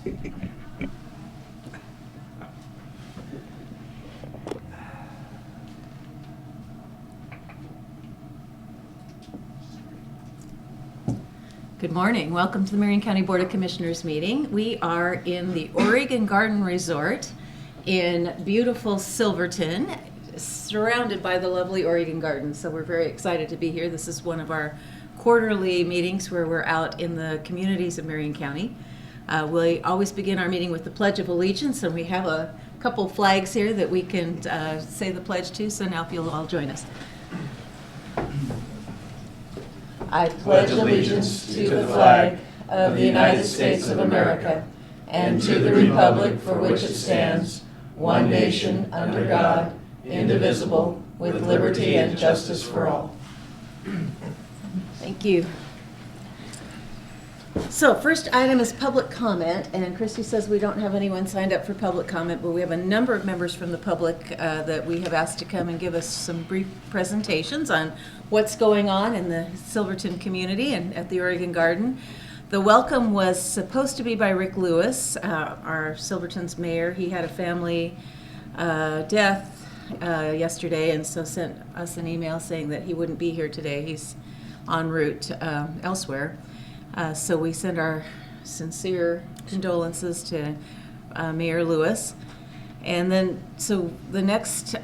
Good morning. Welcome to the Marion County Board of Commissioners meeting. We are in the Oregon Garden Resort in beautiful Silverton, surrounded by the lovely Oregon Garden. So we're very excited to be here. This is one of our quarterly meetings where we're out in the communities of Marion County. We always begin our meeting with the Pledge of Allegiance, and we have a couple flags here that we can say the pledge to. So now if you'll all join us. I pledge allegiance to the flag of the United States of America and to the republic for which it stands, one nation under God, indivisible, with liberty and justice for all. Thank you. So first item is public comment, and Christy says we don't have anyone signed up for public comment, but we have a number of members from the public that we have asked to come and give us some brief presentations on what's going on in the Silverton community and at the Oregon Garden. The welcome was supposed to be by Rick Lewis, our Silverton's mayor. He had a family death yesterday, and so sent us an email saying that he wouldn't be here today. He's en route elsewhere. So we send our sincere condolences to Mayor Lewis. And then, so the next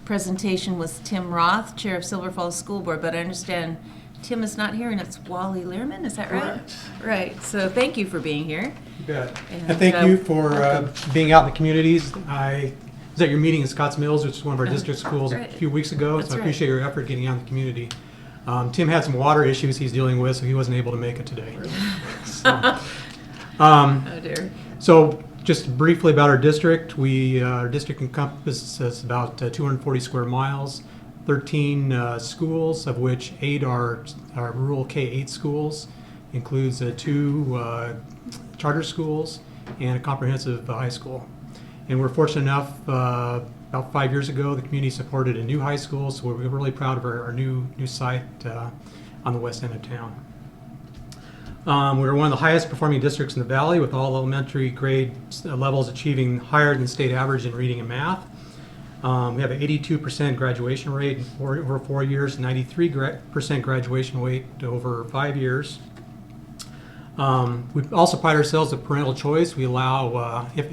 presentation was Tim Roth, Chair of Silver Falls School Board, but I understand Tim is not here and it's Wally Learman, is that right? Correct. Right, so thank you for being here. You bet. And thank you for being out in the communities. I was at your meeting in Scotts Mills, which is one of our district schools, right. a few weeks ago, That's so I right. appreciate your effort getting out in the community. Tim had some water issues he's dealing with, so he wasn't able to make it today. Oh dear. So just briefly about our district, our district encompasses about 240 square miles, 13 schools, of which 8 are rural K-8 schools, includes 2 charter schools and a comprehensive high school. And we're fortunate enough, about 5 years ago, the community supported a new high school, so we're really proud of our new site on the west end of town. We're one of the highest performing districts in the valley, with all elementary grade levels achieving higher than state average in reading and math. We have an 82% graduation rate over 4 years, 93% graduation rate over 5 years. We also pride ourselves with parental choice. We allow, if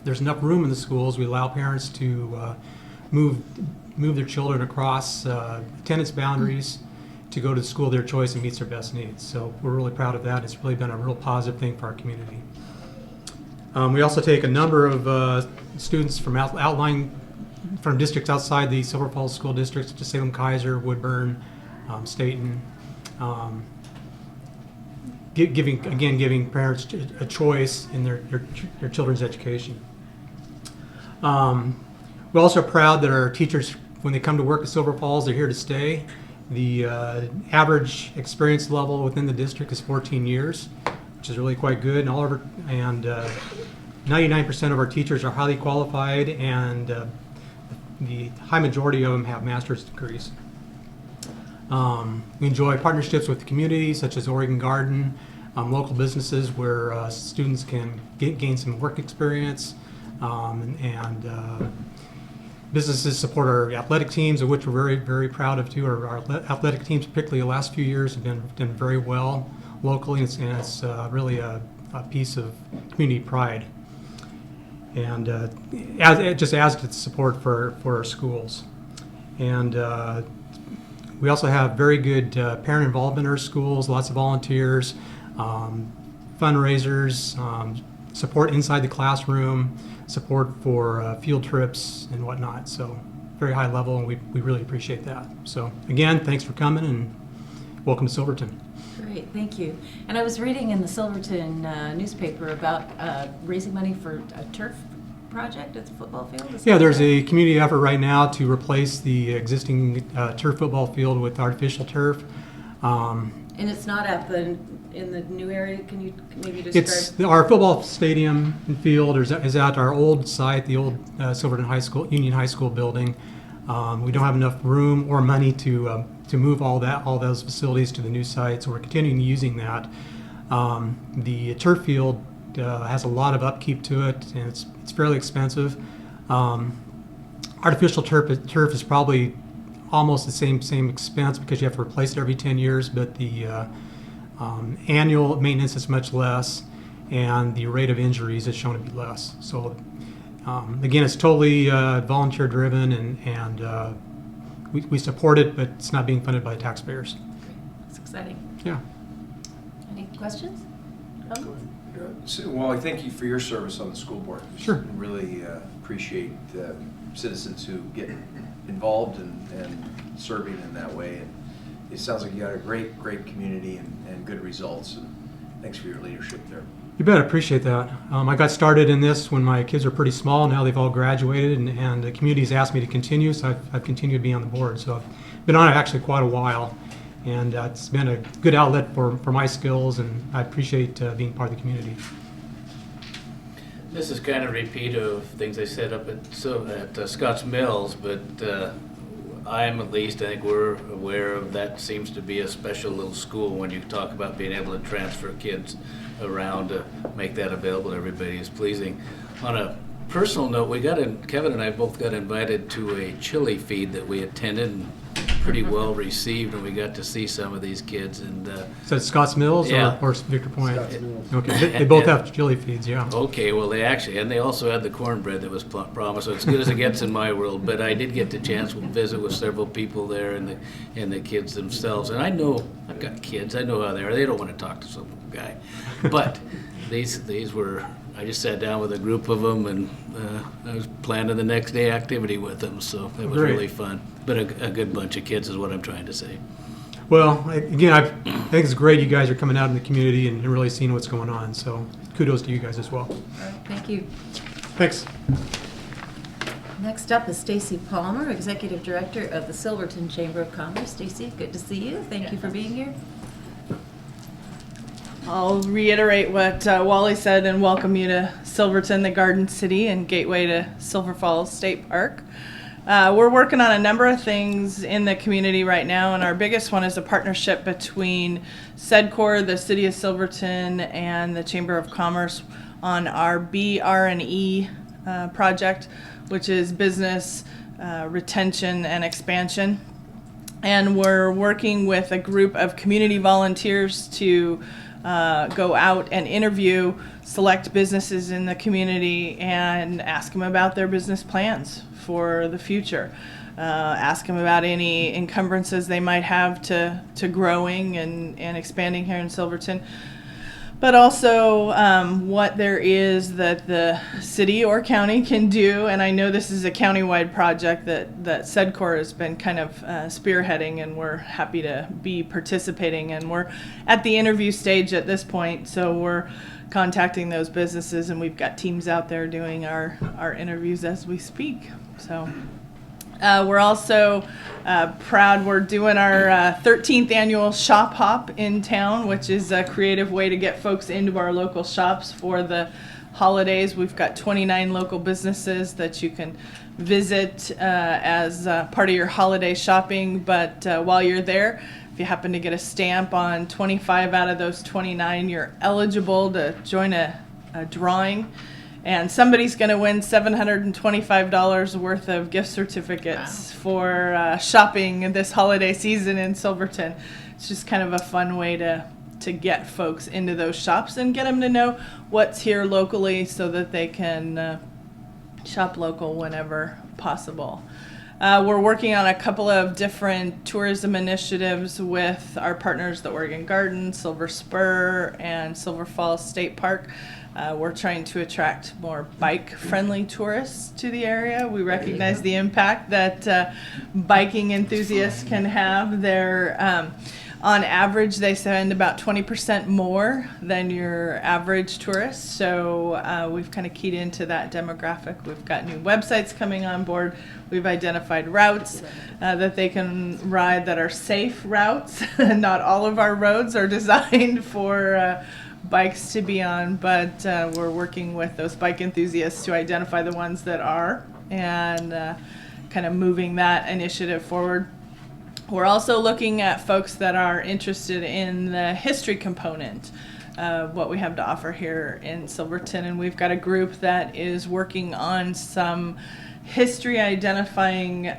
there's enough room in the schools, we allow parents to move their children across attendance boundaries to go to the school of their choice and meets their best needs. So we're really proud of that. It's really been a real positive thing for our community. We also take a number of students from from districts outside the Silver Falls school districts, such as Salem Kaiser, Woodburn, Staten. Giving parents a choice in their children's education. We're also proud that our teachers, when they come to work at Silver Falls, they're here to stay. The average experience level within the district is 14 years, which is really quite good. And 99% of our teachers are highly qualified, and the high majority of them have master's degrees. We enjoy partnerships with the community, such as Oregon Garden, local businesses where students can gain some work experience, and businesses support our athletic teams, of which we're very, very proud of too. Our athletic teams, particularly the last few years, have done very well locally, and it's really a piece of community pride. And it just adds to the support for our schools. And we also have very good parent involvement in our schools, lots of volunteers, fundraisers, support inside the classroom, support for field trips and whatnot. So very high level, and we really appreciate that. So again, thanks for coming, and welcome to Silverton. Great, thank you. And I was reading in the Silverton newspaper about raising money for a turf project at the football field. Yeah, there's a community effort right now to replace the existing turf football field with artificial turf. And it's not in the new area. Can you maybe describe? Our football stadium and field is at our old site, the old Silverton High School, Union High School building. We don't have enough room or money to move all those facilities to the new site, so we're continuing using that. The turf field has a lot of upkeep to it, and it's fairly expensive. Artificial turf is probably almost the same expense because you have to replace it every 10 years, but the annual maintenance is much less, and the rate of injuries is shown to be less. So again, it's totally volunteer driven, and we support it, but it's not being funded by taxpayers. It's exciting. Yeah. Any questions? Well, I thank you for your service on the school board. Sure. Really appreciate citizens who get involved and serving in that way. And it sounds like you got a great community and good results. And thanks for your leadership there. You bet. I appreciate that. I got started in this when my kids were pretty small. Now they've all graduated, and the community's asked me to continue, so I've continued to be on the board. So I've been on it actually quite a while, and it's been a good outlet for my skills, and I appreciate being part of the community. This is kind of a repeat of things I said up at Scotts Mills, but I'm at least, I think we're aware of that seems to be a special little school when you talk about being able to transfer kids around to make that available to everybody is pleasing. On a personal note, Kevin and I both got invited to a chili feed that we attended and pretty well received, and we got to see some of these kids. And Is that Scotts Mills Yeah. or Victor Point? Scotts Mills. Okay, they both have chili feeds, yeah. okay, well they also had the cornbread that was promised, so it's good as it gets in my world. But I did get the chance to visit with several people there and the kids themselves. And I know I've got kids. I know how they are. They don't want to talk to some guy, but these were. I just sat down with a group of them, and I was planning the next day activity with them, so it was Great. really fun. But a good bunch of kids is what I'm trying to say. Well, again, I think it's great you guys are coming out in the community and really seeing what's going on. So kudos to you guys as well. All right, thank you. Thanks. Next up is Stacy Palmer, Executive Director of the Silverton Chamber of Commerce. Stacy, good to see you. Thank you for being here. I'll reiterate what Wally said and welcome you to Silverton, the Garden City, and gateway to Silver Falls State Park. We're working on a number of things in the community right now, and our biggest one is a partnership between SEDCOR, the City of Silverton, and the Chamber of Commerce on our BR&E project, which is business retention and expansion. And we're working with a group of community volunteers to go out and interview select businesses in the community and ask them about their business plans for the future. Ask them about any encumbrances they might have to growing and expanding here in Silverton. But also what there is that the city or county can do, and I know this is a countywide project that SEDCOR has been kind of spearheading, and we're happy to be participating. And we're at the interview stage at this point, so we're contacting those businesses, and we've got teams out there doing our interviews as we speak. So we're also proud we're doing our 13th annual shop hop in town, which is a creative way to get folks into our local shops for the holidays. We've got 29 local businesses that you can visit as part of your holiday shopping. But while you're there, if you happen to get a stamp on 25 out of those 29, you're eligible to join a drawing. And somebody's going to win $725 worth of gift certificates for shopping this holiday season in Silverton. It's just kind of a fun way to get folks into those shops and get them to know what's here locally so that they can shop local whenever possible. We're working on a couple of different tourism initiatives with our partners, the Oregon Garden, Silver Spur, and Silver Falls State Park. We're trying to attract more bike-friendly tourists to the area. We recognize the impact that biking enthusiasts can have. On average, they spend about 20% more than your average tourist. So we've kind of keyed into that demographic. We've got new websites coming on board. We've identified routes that they can ride that are safe routes. Not all of our roads are designed for bikes to be on, but we're working with those bike enthusiasts to identify the ones that are and kind of moving that initiative forward. We're also looking at folks that are interested in the history component. what we have to offer here in Silverton. And we've got a group that is working on some history identifying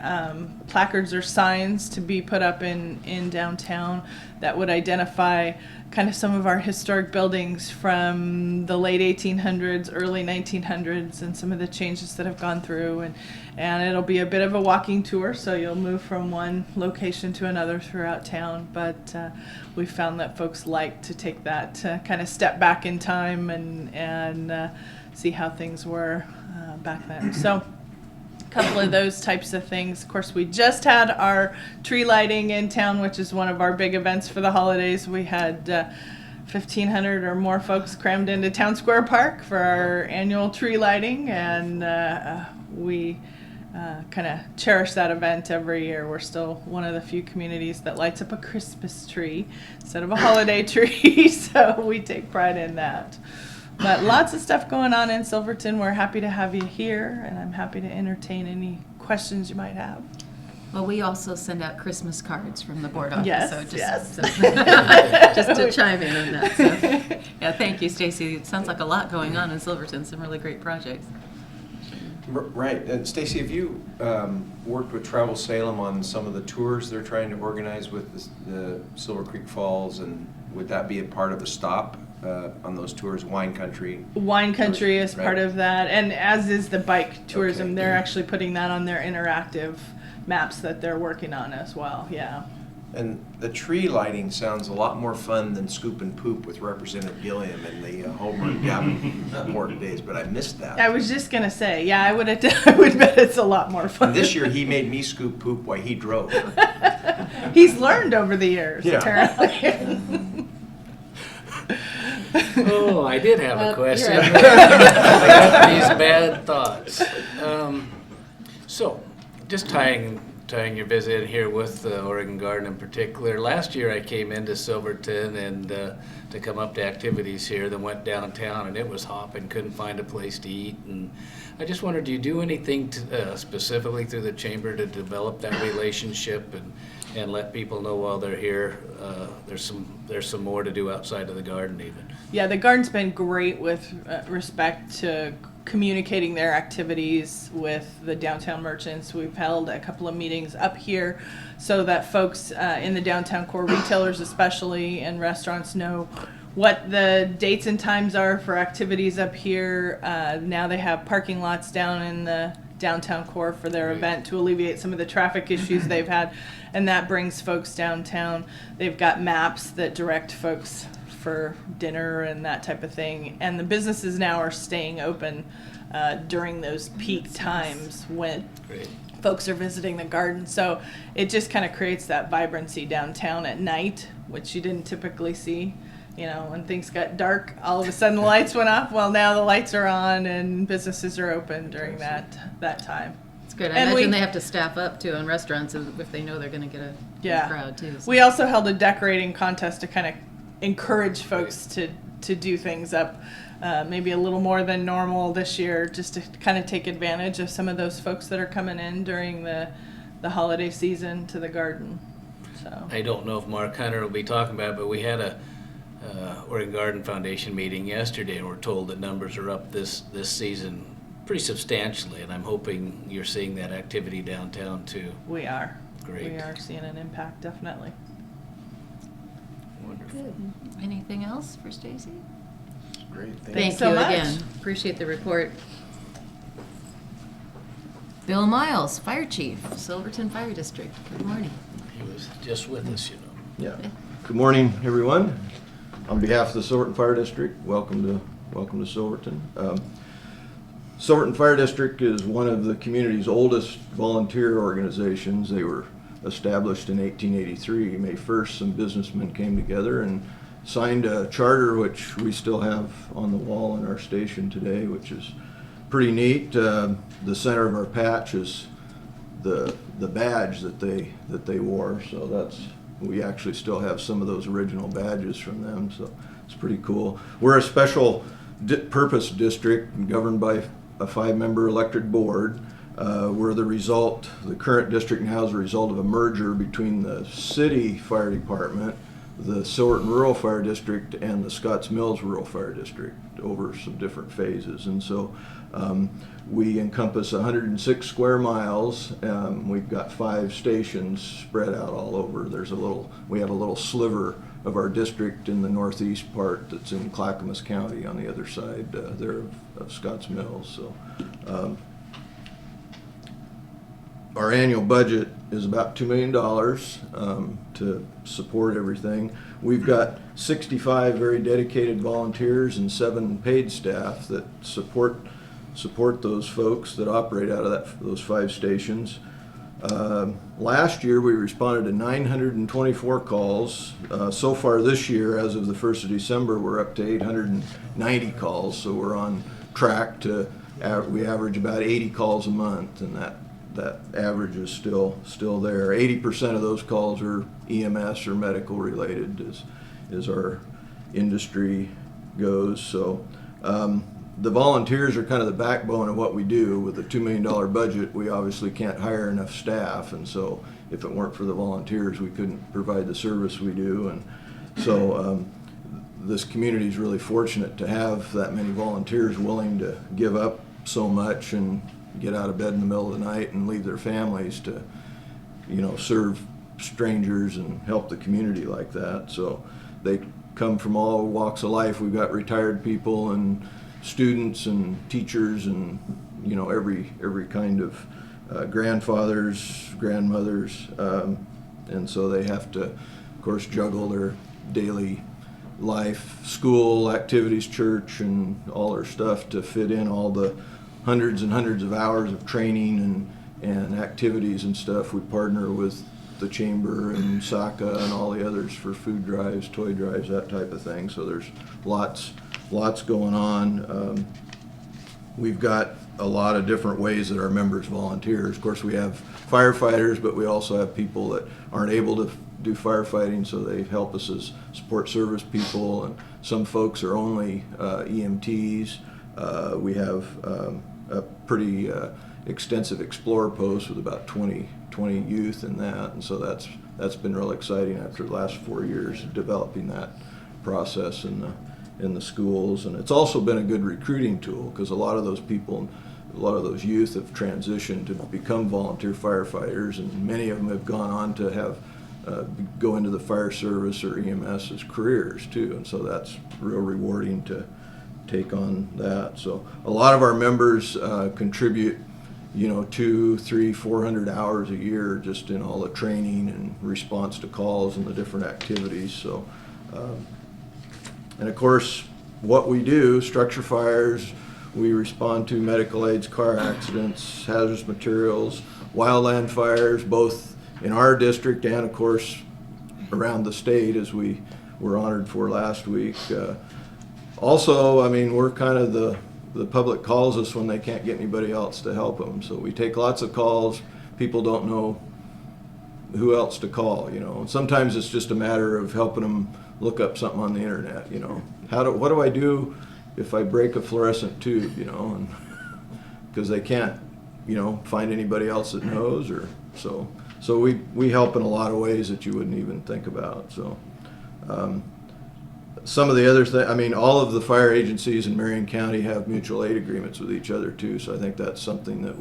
placards or signs to be put up in downtown that would identify kind of some of our historic buildings from the late 1800s, early 1900s, and some of the changes that have gone through. And it'll be a bit of a walking tour, so you'll move from one location to another throughout town. But we found that folks like to take that kind of step back in time and see how things were back then. So couple of those types of things. Of course, we just had our tree lighting in town, which is one of our big events for the holidays. We had 1,500 or more folks crammed into Town Square Park for our annual tree lighting, and we kind of cherish that event every year. We're still one of the few communities that lights up a Christmas tree instead of a holiday tree, so we take pride in that. But lots of stuff going on in Silverton. We're happy to have you here, and I'm happy to entertain any questions you might have. Well, we also send out Christmas cards from the board office. Yes, so just, yes. just to chime in on that. So. Yeah, thank you, Stacy. It sounds like a lot going on in Silverton. Some really great projects. Right, and Stacy, have you worked with Travel Salem on some of the tours they're trying to organize with the Silver Creek Falls, and would that be a part of a stop on those tours, Wine Country? Wine Country is part Right. of that, and as is the bike tourism. Okay. They're actually putting that on their interactive maps that they're working on as well, yeah. And the tree lighting sounds a lot more fun than Scoop and Poop with Representative Gilliam and the Home Run Davenport days, but I missed that. I was just gonna say, yeah, I would bet it's a lot more fun. And this year he made me scoop poop while he drove. He's learned over the years, Yeah. apparently. Oh, I did have a question. you're These bad thoughts. So, just tying your visit in here with the Oregon Garden in particular. Last year I came into Silverton and to come up to activities here, then went downtown and it was hopping, couldn't find a place to eat. And I just wondered, do you do anything specifically through the chamber to develop that relationship and let people know while they're here there's some more to do outside of the garden even? Yeah, the garden's been great with respect to communicating their activities with the downtown merchants. We've held a couple of meetings up here so that folks in the downtown core, retailers especially, and restaurants know what the dates and times are for activities up here. Now they have parking lots down in the downtown core for their event to alleviate some of the traffic issues they've had, and that brings folks downtown. They've got maps that direct folks for dinner and that type of thing, and the businesses now are staying open during those peak times when Great. folks are visiting the garden. So it just kind of creates that vibrancy downtown at night, which you didn't typically see. You know, when things got dark, all of a sudden the lights went off. Well, now the lights are on and businesses are open during that time. It's good. I And imagine we- they have to staff up too in restaurants if they know they're going to get a Yeah. big crowd too. So. We also held a decorating contest to kind of encourage folks to do things up maybe a little more than normal this year, just to kind of take advantage of some of those folks that are coming in during the holiday season to the garden. So I don't know if Mark Hunter will be talking about it, but we had a Oregon Garden Foundation meeting yesterday, and we're told that numbers are up this season pretty substantially, and I'm hoping you're seeing that activity downtown too. we are. Great. We are seeing an impact, definitely. Wonderful. Good. Anything else for Stacy? Great, Thank so you much. again. Appreciate the report. Bill Miles, Fire Chief, Silverton Fire District. Good morning. He was just with us, you know. Yeah. Good morning, everyone. On behalf of the Silverton Fire District, welcome to Silverton. Silverton Fire District is one of the community's oldest volunteer organizations. They were established in 1883. May 1st, some businessmen came together and signed a charter, which we still have on the wall in our station today, which is pretty neat. The center of our patch is the badge that they wore, so we actually still have some of those original badges from them, so it's pretty cool. We're a special purpose district governed by a 5-member elected board. We're the current district now is a result of a merger between the city fire department, the Silverton Rural Fire District and the Scotts Mills Rural Fire District over some different phases. And so we encompass 106 square miles. We've got 5 stations spread out all over. We have a little sliver of our district in the northeast part that's in Clackamas County on the other side there of Scotts Mills. So our annual budget is about $2 million to support everything. We've got 65 very dedicated volunteers and 7 paid staff that support those folks that operate out of those 5 stations. Last year we responded to 924 calls. So far this year, as of the 1st of December, we're up to 890 calls. So we're on track to, we average about 80 calls a month, and that average is still there. 80% of those calls are EMS or medical related, as our industry goes. So the volunteers are kind of the backbone of what we do. With a $2 million budget, we obviously can't hire enough staff, and so if it weren't for the volunteers, we couldn't provide the service we do. And so this community is really fortunate to have that many volunteers willing to give up so much and get out of bed in the middle of the night and leave their families to, serve strangers and help the community like that. So they come from all walks of life. We've got retired people and students and teachers and, every kind of grandfathers, grandmothers. And so they have to, of course, juggle their daily life, school, activities, church, and all their stuff to fit in all the hundreds and hundreds of hours of training and activities and stuff. We partner with the Chamber and SACA and all the others for food drives, toy drives, that type of thing. So there's lots going on. We've got a lot of different ways that our members volunteer. Of course, we have firefighters, but we also have people that aren't able to do firefighting, so they help us as support service people, and some folks are only EMTs. We have a pretty extensive Explorer post with about 20 youth in that, and so that's been real exciting after the last 4 years of developing that process in the schools. And it's also been a good recruiting tool, because a lot of those people, a lot of those youth have transitioned to become volunteer firefighters, and many of them have gone on to have go into the fire service or EMS as careers too, and so that's real rewarding to take on that. So a lot of our members contribute 200, 300, 400 hours a year just in all the training and response to calls and the different activities. So and of course what we do, structure fires, we respond to medical aids, car accidents, hazardous materials, wildland fires, both in our district and of course around the state, as we were honored for last week. Also, I mean, we're kind of the public calls us when they can't get anybody else to help them. So we take lots of calls. People don't know who else to call, And sometimes it's just a matter of helping them look up something on the internet, What do I do if I break a fluorescent tube, and because they can't, find anybody else that knows, or so. So we help in a lot of ways that you wouldn't even think about. So. Some of the other things, all of the fire agencies in Marion County have mutual aid agreements with each other too, so I think that's something that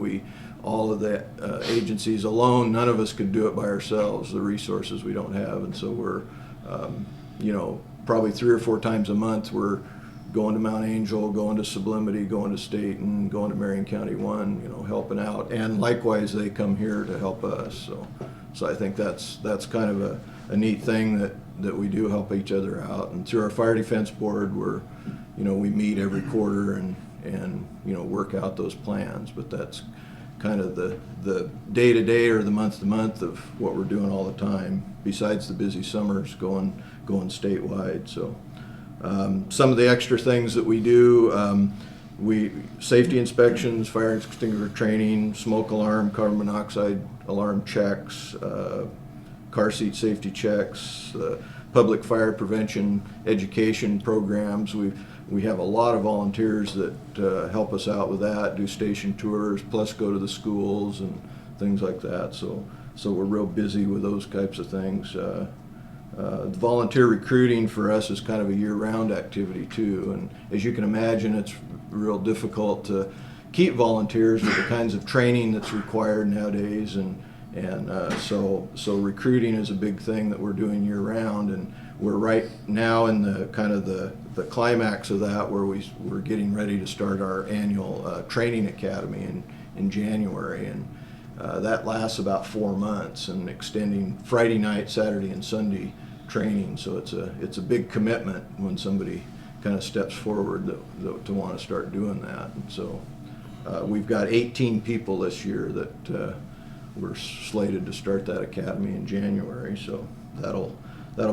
all of the agencies alone, none of us could do it by ourselves, the resources we don't have, and so we're, probably 3 or 4 times a month we're going to Mount Angel, going to Sublimity, going to State, and going to Marion County 1, helping out, and likewise they come here to help us, so I think that's kind of a neat thing that we do help each other out. And through our fire defense board, we meet every quarter and work out those plans. But that's kind of the day to day or the month to month of what we're doing all the time, besides the busy summers going statewide. So some of the extra things that we do, safety inspections, fire extinguisher training, smoke alarm, carbon monoxide alarm checks, car seat safety checks, public fire prevention education programs. We have a lot of volunteers that help us out with that, do station tours, plus go to the schools and things like that. So we're real busy with those types of things. Volunteer recruiting for us is kind of a year-round activity too, and as you can imagine, it's real difficult to keep volunteers with the kinds of training that's required nowadays, and so recruiting is a big thing that we're doing year-round, and we're right now in the kind of the climax of that, where we're getting ready to start our annual training academy in January, and that lasts about 4 months, and extending Friday night, Saturday, and Sunday training. So it's a big commitment when somebody kind of steps forward to want to start doing that. And so we've got 18 people this year that we're slated to start that academy in January. So that'll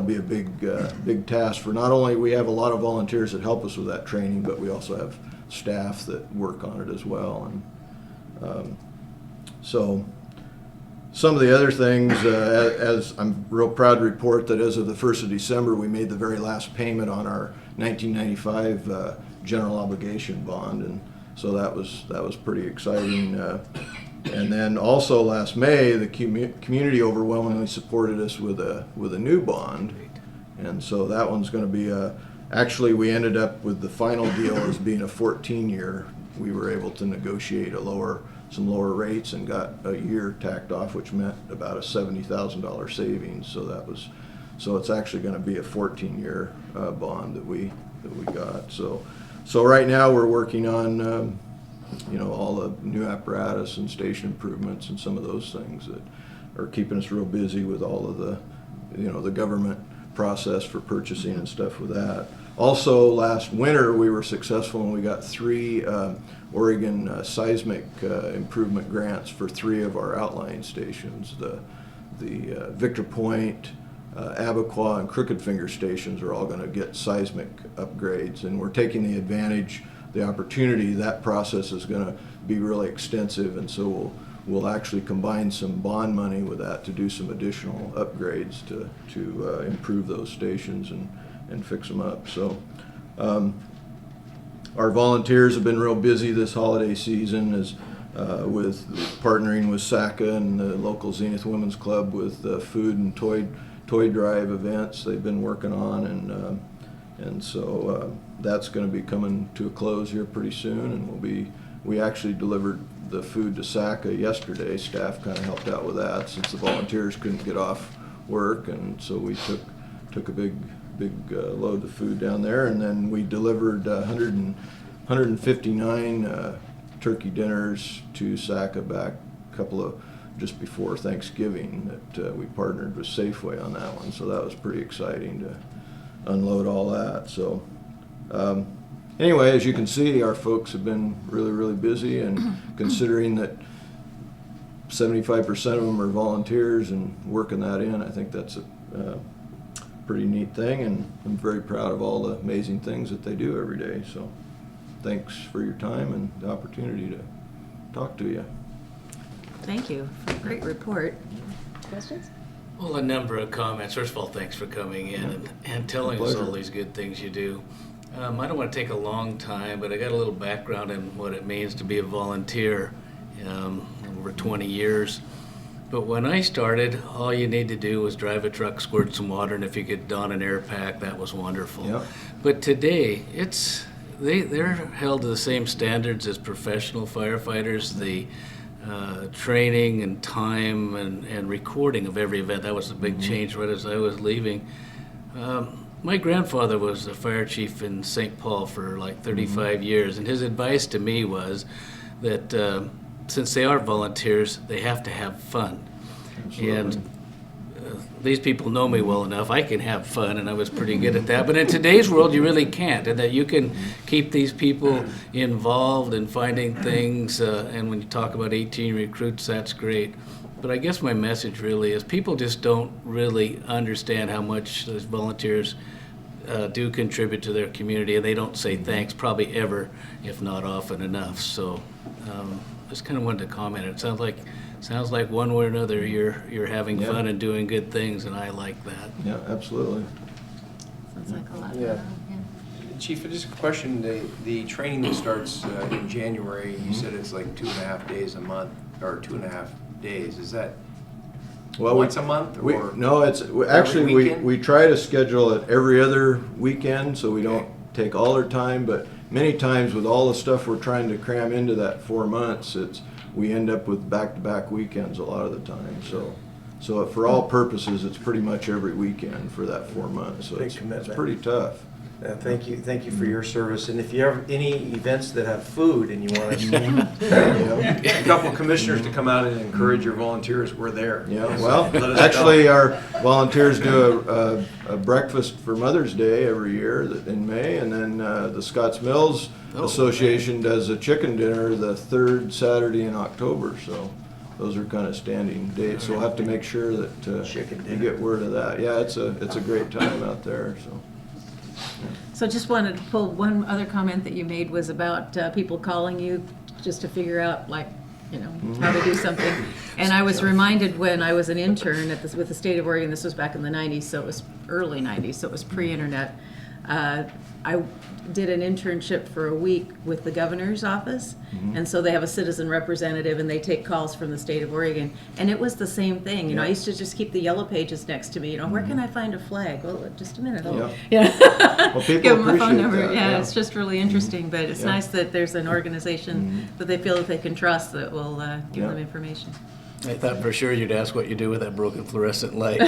be a big task for, not only we have a lot of volunteers that help us with that training, but we also have staff that work on it as well. And so some of the other things, as I'm real proud to report that as of the 1st of December, we made the very last payment on our 1995 general obligation bond, and so that was pretty exciting. And then also last May, the community overwhelmingly supported us with a new bond, and so that one's going to be actually we ended up with the final deal as being a 14-year. We were able to negotiate some lower rates and got a year tacked off, which meant about a $70,000 savings. So it's actually going to be a 14-year bond that we got. So right now we're working on all the new apparatus and station improvements and some of those things that are keeping us real busy with all of the government process for purchasing and stuff with that. Also, last winter we were successful and we got 3 Oregon seismic improvement grants for 3 of our outlying stations. The Victor Point, Abaquah, and Crooked Finger stations are all going to get seismic upgrades, and we're taking the opportunity. That process is going to be really extensive, and so we'll actually combine some bond money with that to do some additional upgrades to improve those stations and fix them up. So our volunteers have been real busy this holiday season with partnering with SACA and the local Zenith Women's Club with food and toy drive events they've been working on, and so that's going to be coming to a close here pretty soon, and we actually delivered the food to SACA yesterday. Staff kind of helped out with that since the volunteers couldn't get off work, and so we took a big load of food down there, and then we delivered 159 turkey dinners to SACA back a couple of just before Thanksgiving that we partnered with Safeway on that one, so that was pretty exciting to unload all that. So anyway, as you can see, our folks have been really busy, and considering that 75% of them are volunteers and working that in, I think that's a pretty neat thing, and I'm very proud of all the amazing things that they do every day. So thanks for your time and the opportunity to talk to you. Thank you for a great report. Questions? Well, a number of comments. First of all, thanks for coming in and telling us all these good things you do. I don't want to take a long time, but I got a little background in what it means to be a volunteer over 20 years. But when I started, all you need to do was drive a truck, squirt some water, and if you could don an air pack, that was wonderful. Yep. But today, they're held to the same standards as professional firefighters. The training and time and recording of every event, that was a big change right as I was leaving. My grandfather was a fire chief in St. Paul for like 35 years, and his advice to me was that since they are volunteers, they have to have fun. Absolutely. And these people know me well enough. I can have fun, and I was pretty good at that. But in today's world, you really can't, and that you can keep these people involved in finding things. And when you talk about 18 recruits, that's great. But I guess my message really is people just don't really understand how much those volunteers do contribute to their community, and they don't say thanks probably ever, if not often enough. So just kind of wanted to comment. It sounds like one way or another you're having fun and doing good things, and I like that. Yeah, absolutely. Sounds like a lot. Yeah. Chief, just a question. The training that starts in January, you said it's like 2.5 days a month, or 2.5 days. Is that Well, once a month or? No, actually, weekend? we try to schedule it every other weekend, so we don't take all our time, but many times with all the stuff we're trying to cram into that 4 months, we end up with back-to-back weekends a lot of the time, so for all purposes, it's pretty much every weekend for that 4 months, so Big it's commitment. pretty tough. Thank you for your service. And if you have any events that have food and you want Yeah. a couple of commissioners to come out and encourage your volunteers, we're there. Yeah, So well, let us actually, know. our volunteers do a breakfast for Mother's Day every year in May, and then the Scotts Mills Association does a chicken dinner the third Saturday in October, so those are kind of standing dates, so we'll have to make sure that Chicken you dinner. get word of that. Yeah, it's a great time out there, so. So just wanted to pull one other comment that you made was about people calling you just to figure out, like, you know, how to do something. And I was reminded when I was an intern with the state of Oregon, this was back in the 90s, so it was early 90s, so it was pre-internet. I did an internship for a week with the governor's office, and so they have a citizen representative, and they take calls from the state of Oregon. And it was the same thing. You know, I used to just keep the yellow pages next to me. You know, where can I find a flag? Well, just a minute. Yeah. Yeah. Well, people Give them a phone appreciate number. that, Yeah, yeah. it's just really interesting. But it's Yeah. nice that there's an organization that they feel that they can trust that will give Yeah. them information. I thought for sure you'd ask what you do with that broken fluorescent light.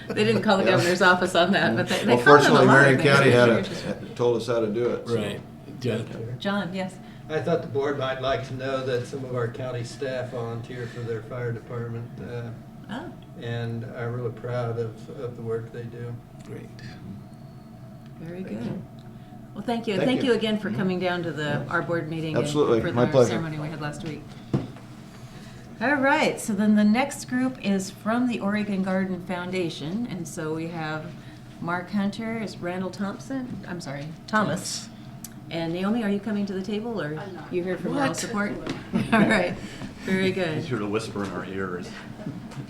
They didn't call the governor's office on that, but they Well, called them a fortunately, lot of Marion things. County It's very interesting. told us how to do it. so. Right. John? John, yes. I thought the board might like to know that some of our county staff volunteer for their fire department, Oh, and are really proud of the work they do. Great. very good. Well, thank you. Thank Thank you. you again for coming down to our board meeting. Absolutely. And for My the pleasure. ceremony we had last week. All right, so then the next group is from the Oregon Garden Foundation, and so we have Mark Hunter, is Randall Thomas. And Naomi, are you coming to the table, or you heard from oral support? All right, very good. He's here to whisper in our ears.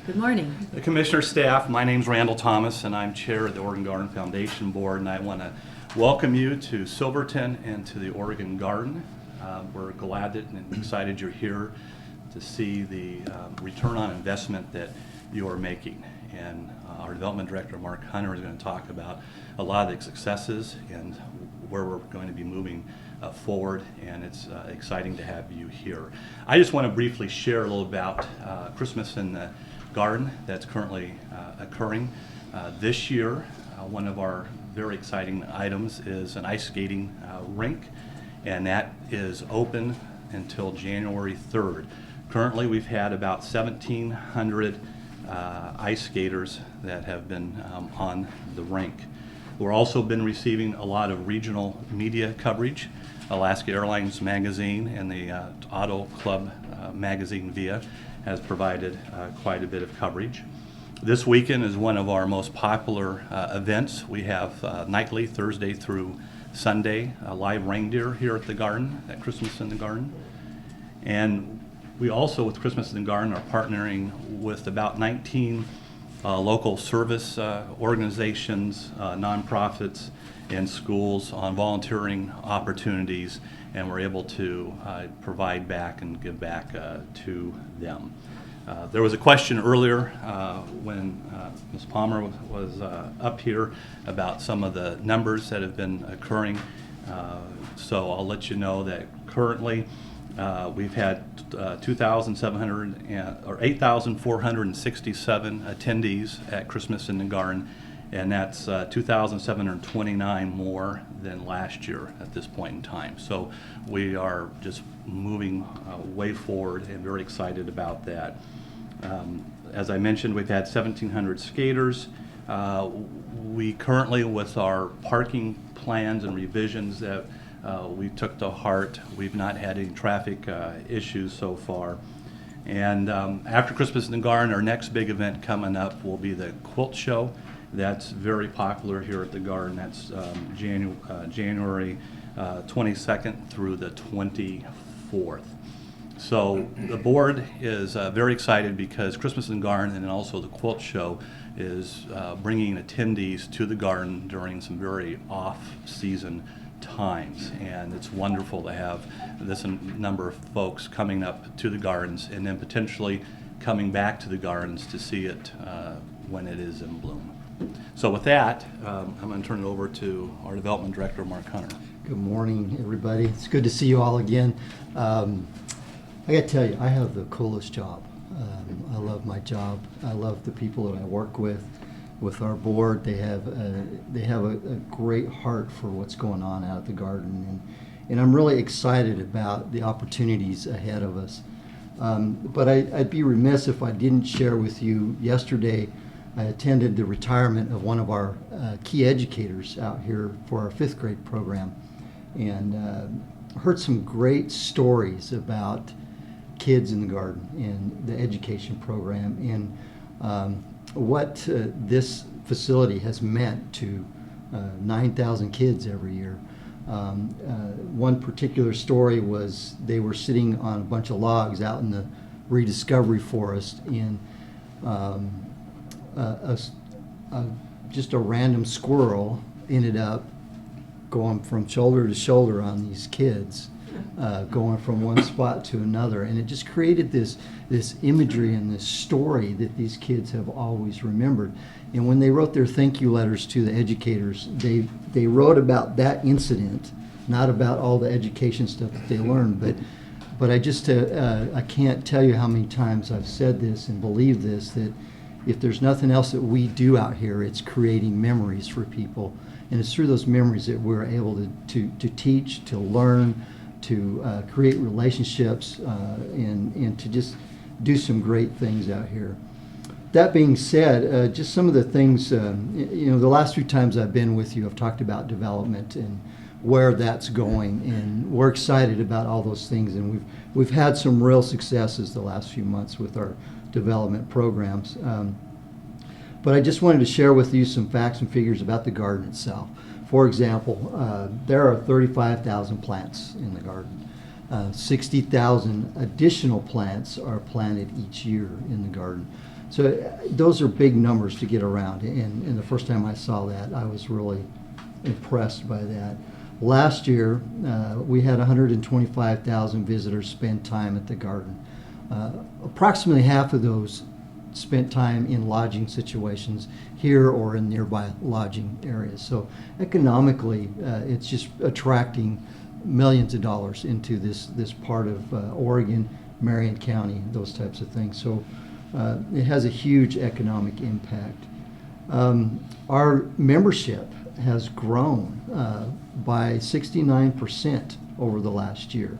Good morning. The Commissioner staff, my name's Randall Thomas, and I'm Chair of the Oregon Garden Foundation Board, and I want to welcome you to Silverton and to the Oregon Garden. We're glad that and excited you're here to see the return on investment that you are making. And our Development Director, Mark Hunter, is going to talk about a lot of the successes and where we're going to be moving forward, and it's exciting to have you here. I just want to briefly share a little about Christmas in the Garden that's currently occurring. This year, one of our very exciting items is an ice skating rink, and that is open until January 3rd. Currently, we've had about 1,700 ice skaters that have been on the rink. We've also been receiving a lot of regional media coverage. Alaska Airlines Magazine and the Auto Club magazine VIA has provided quite a bit of coverage. This weekend is one of our most popular events. We have nightly, Thursday through Sunday, live reindeer here at the Garden, at Christmas in the Garden. And we also, with Christmas in the Garden, are partnering with about 19 local service organizations, nonprofits, and schools on volunteering opportunities, and we're able to provide back and give back to them. There was a question earlier when Ms. Palmer was up here about some of the numbers that have been occurring. So I'll let you know that currently we've had 8,467 attendees at Christmas in the Garden, and that's 2,729 more than last year at this point in time. So we are just moving way forward and very excited about that. As I mentioned, we've had 1,700 skaters. We currently, with our parking plans and revisions that we took to heart, we've not had any traffic issues so far. And after Christmas in the Garden, our next big event coming up will be the quilt show. That's very popular here at the Garden. That's January 22nd through the 24th. So the board is very excited because Christmas in the Garden and also the quilt show is bringing attendees to the Garden during some very off-season times, and it's wonderful to have this number of folks coming up to the Gardens and then potentially coming back to the gardens to see it when it is in bloom. So with that, I'm going to turn it over to our Development Director, Mark Hunter. Good morning, everybody. It's good to see you all again. I got to tell you, I have the coolest job. I love my job. I love the people that I work with our board. They have a great heart for what's going on out at the garden, and I'm really excited about the opportunities ahead of us. But I'd be remiss if I didn't share with you. Yesterday, I attended the retirement of one of our key educators out here for our 5th grade program, and heard some great stories about kids in the garden and the education program, and what this facility has meant to 9,000 kids every year. One particular story was they were sitting on a bunch of logs out in the rediscovery forest, and just a random squirrel ended up going from shoulder to shoulder on these kids, going from one spot to another, and it just created this imagery and this story that these kids have always remembered. And when they wrote their thank you letters to the educators, they wrote about that incident, not about all the education stuff that they learned. But I just I can't tell you how many times I've said this and believe this, that if there's nothing else that we do out here, it's creating memories for people. And it's through those memories that we're able to teach, to learn, to create relationships, and to just do some great things out here. That being said, just some of the things, the last few times I've been with you, I've talked about development and where that's going, and we're excited about all those things, and we've had some real successes the last few months with our development programs. But I just wanted to share with you some facts and figures about the garden itself. For example, there are 35,000 plants in the garden. 60,000 additional plants are planted each year in the garden. So those are big numbers to get around, and the first time I saw that, I was really impressed by that. Last year, we had 125,000 visitors spend time at the garden. Approximately half of those spent time in lodging situations here or in nearby lodging areas. So economically, it's just attracting millions of dollars into this part of Oregon, Marion County, those types of things. So it has a huge economic impact. Our membership has grown by 69% over the last year.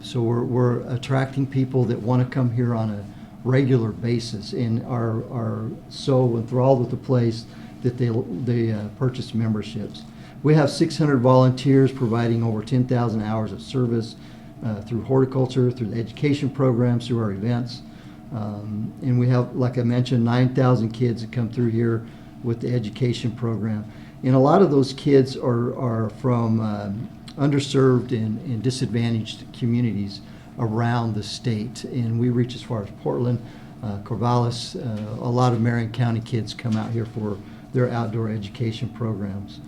So we're attracting people that want to come here on a regular basis and are so enthralled with the place that they purchase memberships. We have 600 volunteers providing over 10,000 hours of service through horticulture, through the education programs, through our events. And we have, like I mentioned, 9,000 kids that come through here with the education program. And a lot of those kids are from underserved and disadvantaged communities around the state. And we reach as far as Portland, Corvallis. A lot of Marion County kids come out here for their outdoor education programs.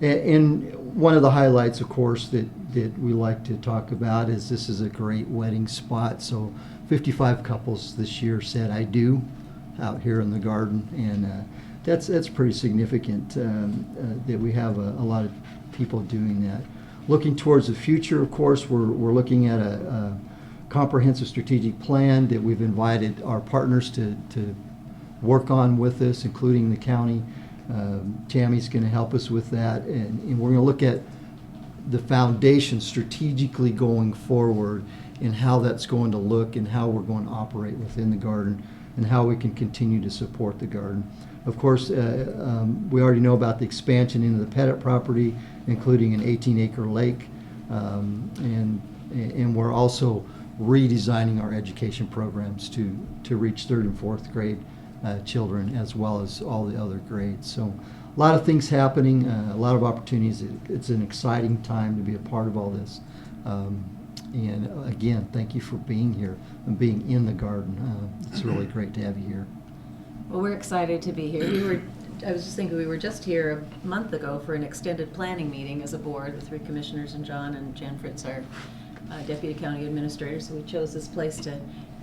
And one of the highlights, of course, that we like to talk about is this is a great wedding spot. So 55 couples this year said "I do" out here in the garden, and that's pretty significant that we have a lot of people doing that. Looking towards the future, of course, we're looking at a comprehensive strategic plan that we've invited our partners to work on with us, including the county. Tammy's going to help us with that, and we're going to look at the foundation strategically going forward and how that's going to look and how we're going to operate within the garden and how we can continue to support the garden. Of course, we already know about the expansion into the Pettit property, including an 18-acre lake, and we're also redesigning our education programs to reach 3rd and 4th grade children as well as all the other grades. So a lot of things happening, a lot of opportunities. It's an exciting time to be a part of all this. And again, thank you for being here and being in the garden. It's really great to have you here. Well, we're excited to be here. I was just thinking, we were just here a month ago for an extended planning meeting as a board, the 3 commissioners and John and Jan Fritz, our deputy county administrator, so we chose this place to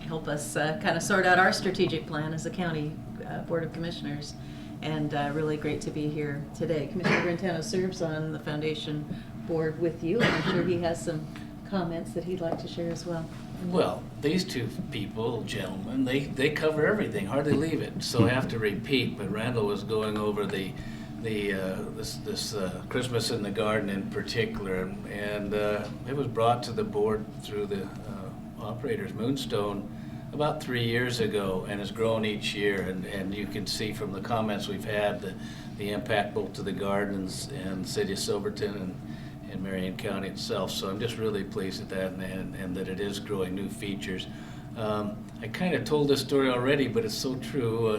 help us kind of sort out our strategic plan as a county board of commissioners. And really great to be here today. Commissioner Brentano serves on the foundation board with you, and I'm sure he has some comments that he'd like to share as well. Well, these two people, gentlemen, they cover everything, hardly leave it. So I have to repeat, but Randall was going over this Christmas in the Garden in particular, and it was brought to the board through the operator's Moonstone about 3 years ago, and has grown each year. And you can see from the comments we've had the impact both to the gardens and the city of Silverton and Marion County itself. So I'm just really pleased at that, and that it is growing new features. I kind of told this story already, but it's so true.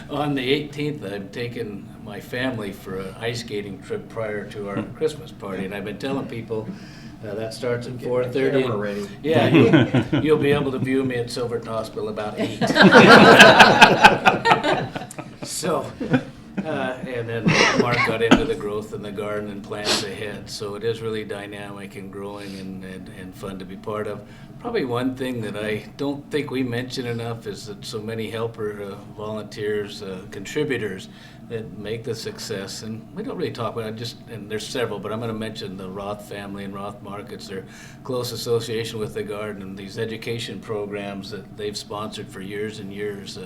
On the 18th, I'm taking my family for an ice skating trip prior to our Christmas party, and I've been telling people that starts at 4:30. Camera ready. Yeah, you'll be able to view me at Silverton Hospital about 8. So. And then Mark got into the growth in the garden and plans ahead. So it is really dynamic and growing and fun to be part of. Probably one thing that I don't think we mention enough is that so many helper volunteers, contributors that make the success. And we don't really talk about it, and there's several, but I'm going to mention the Roth family and Roth Markets, their close association with the garden, and these education programs that they've sponsored for years and years.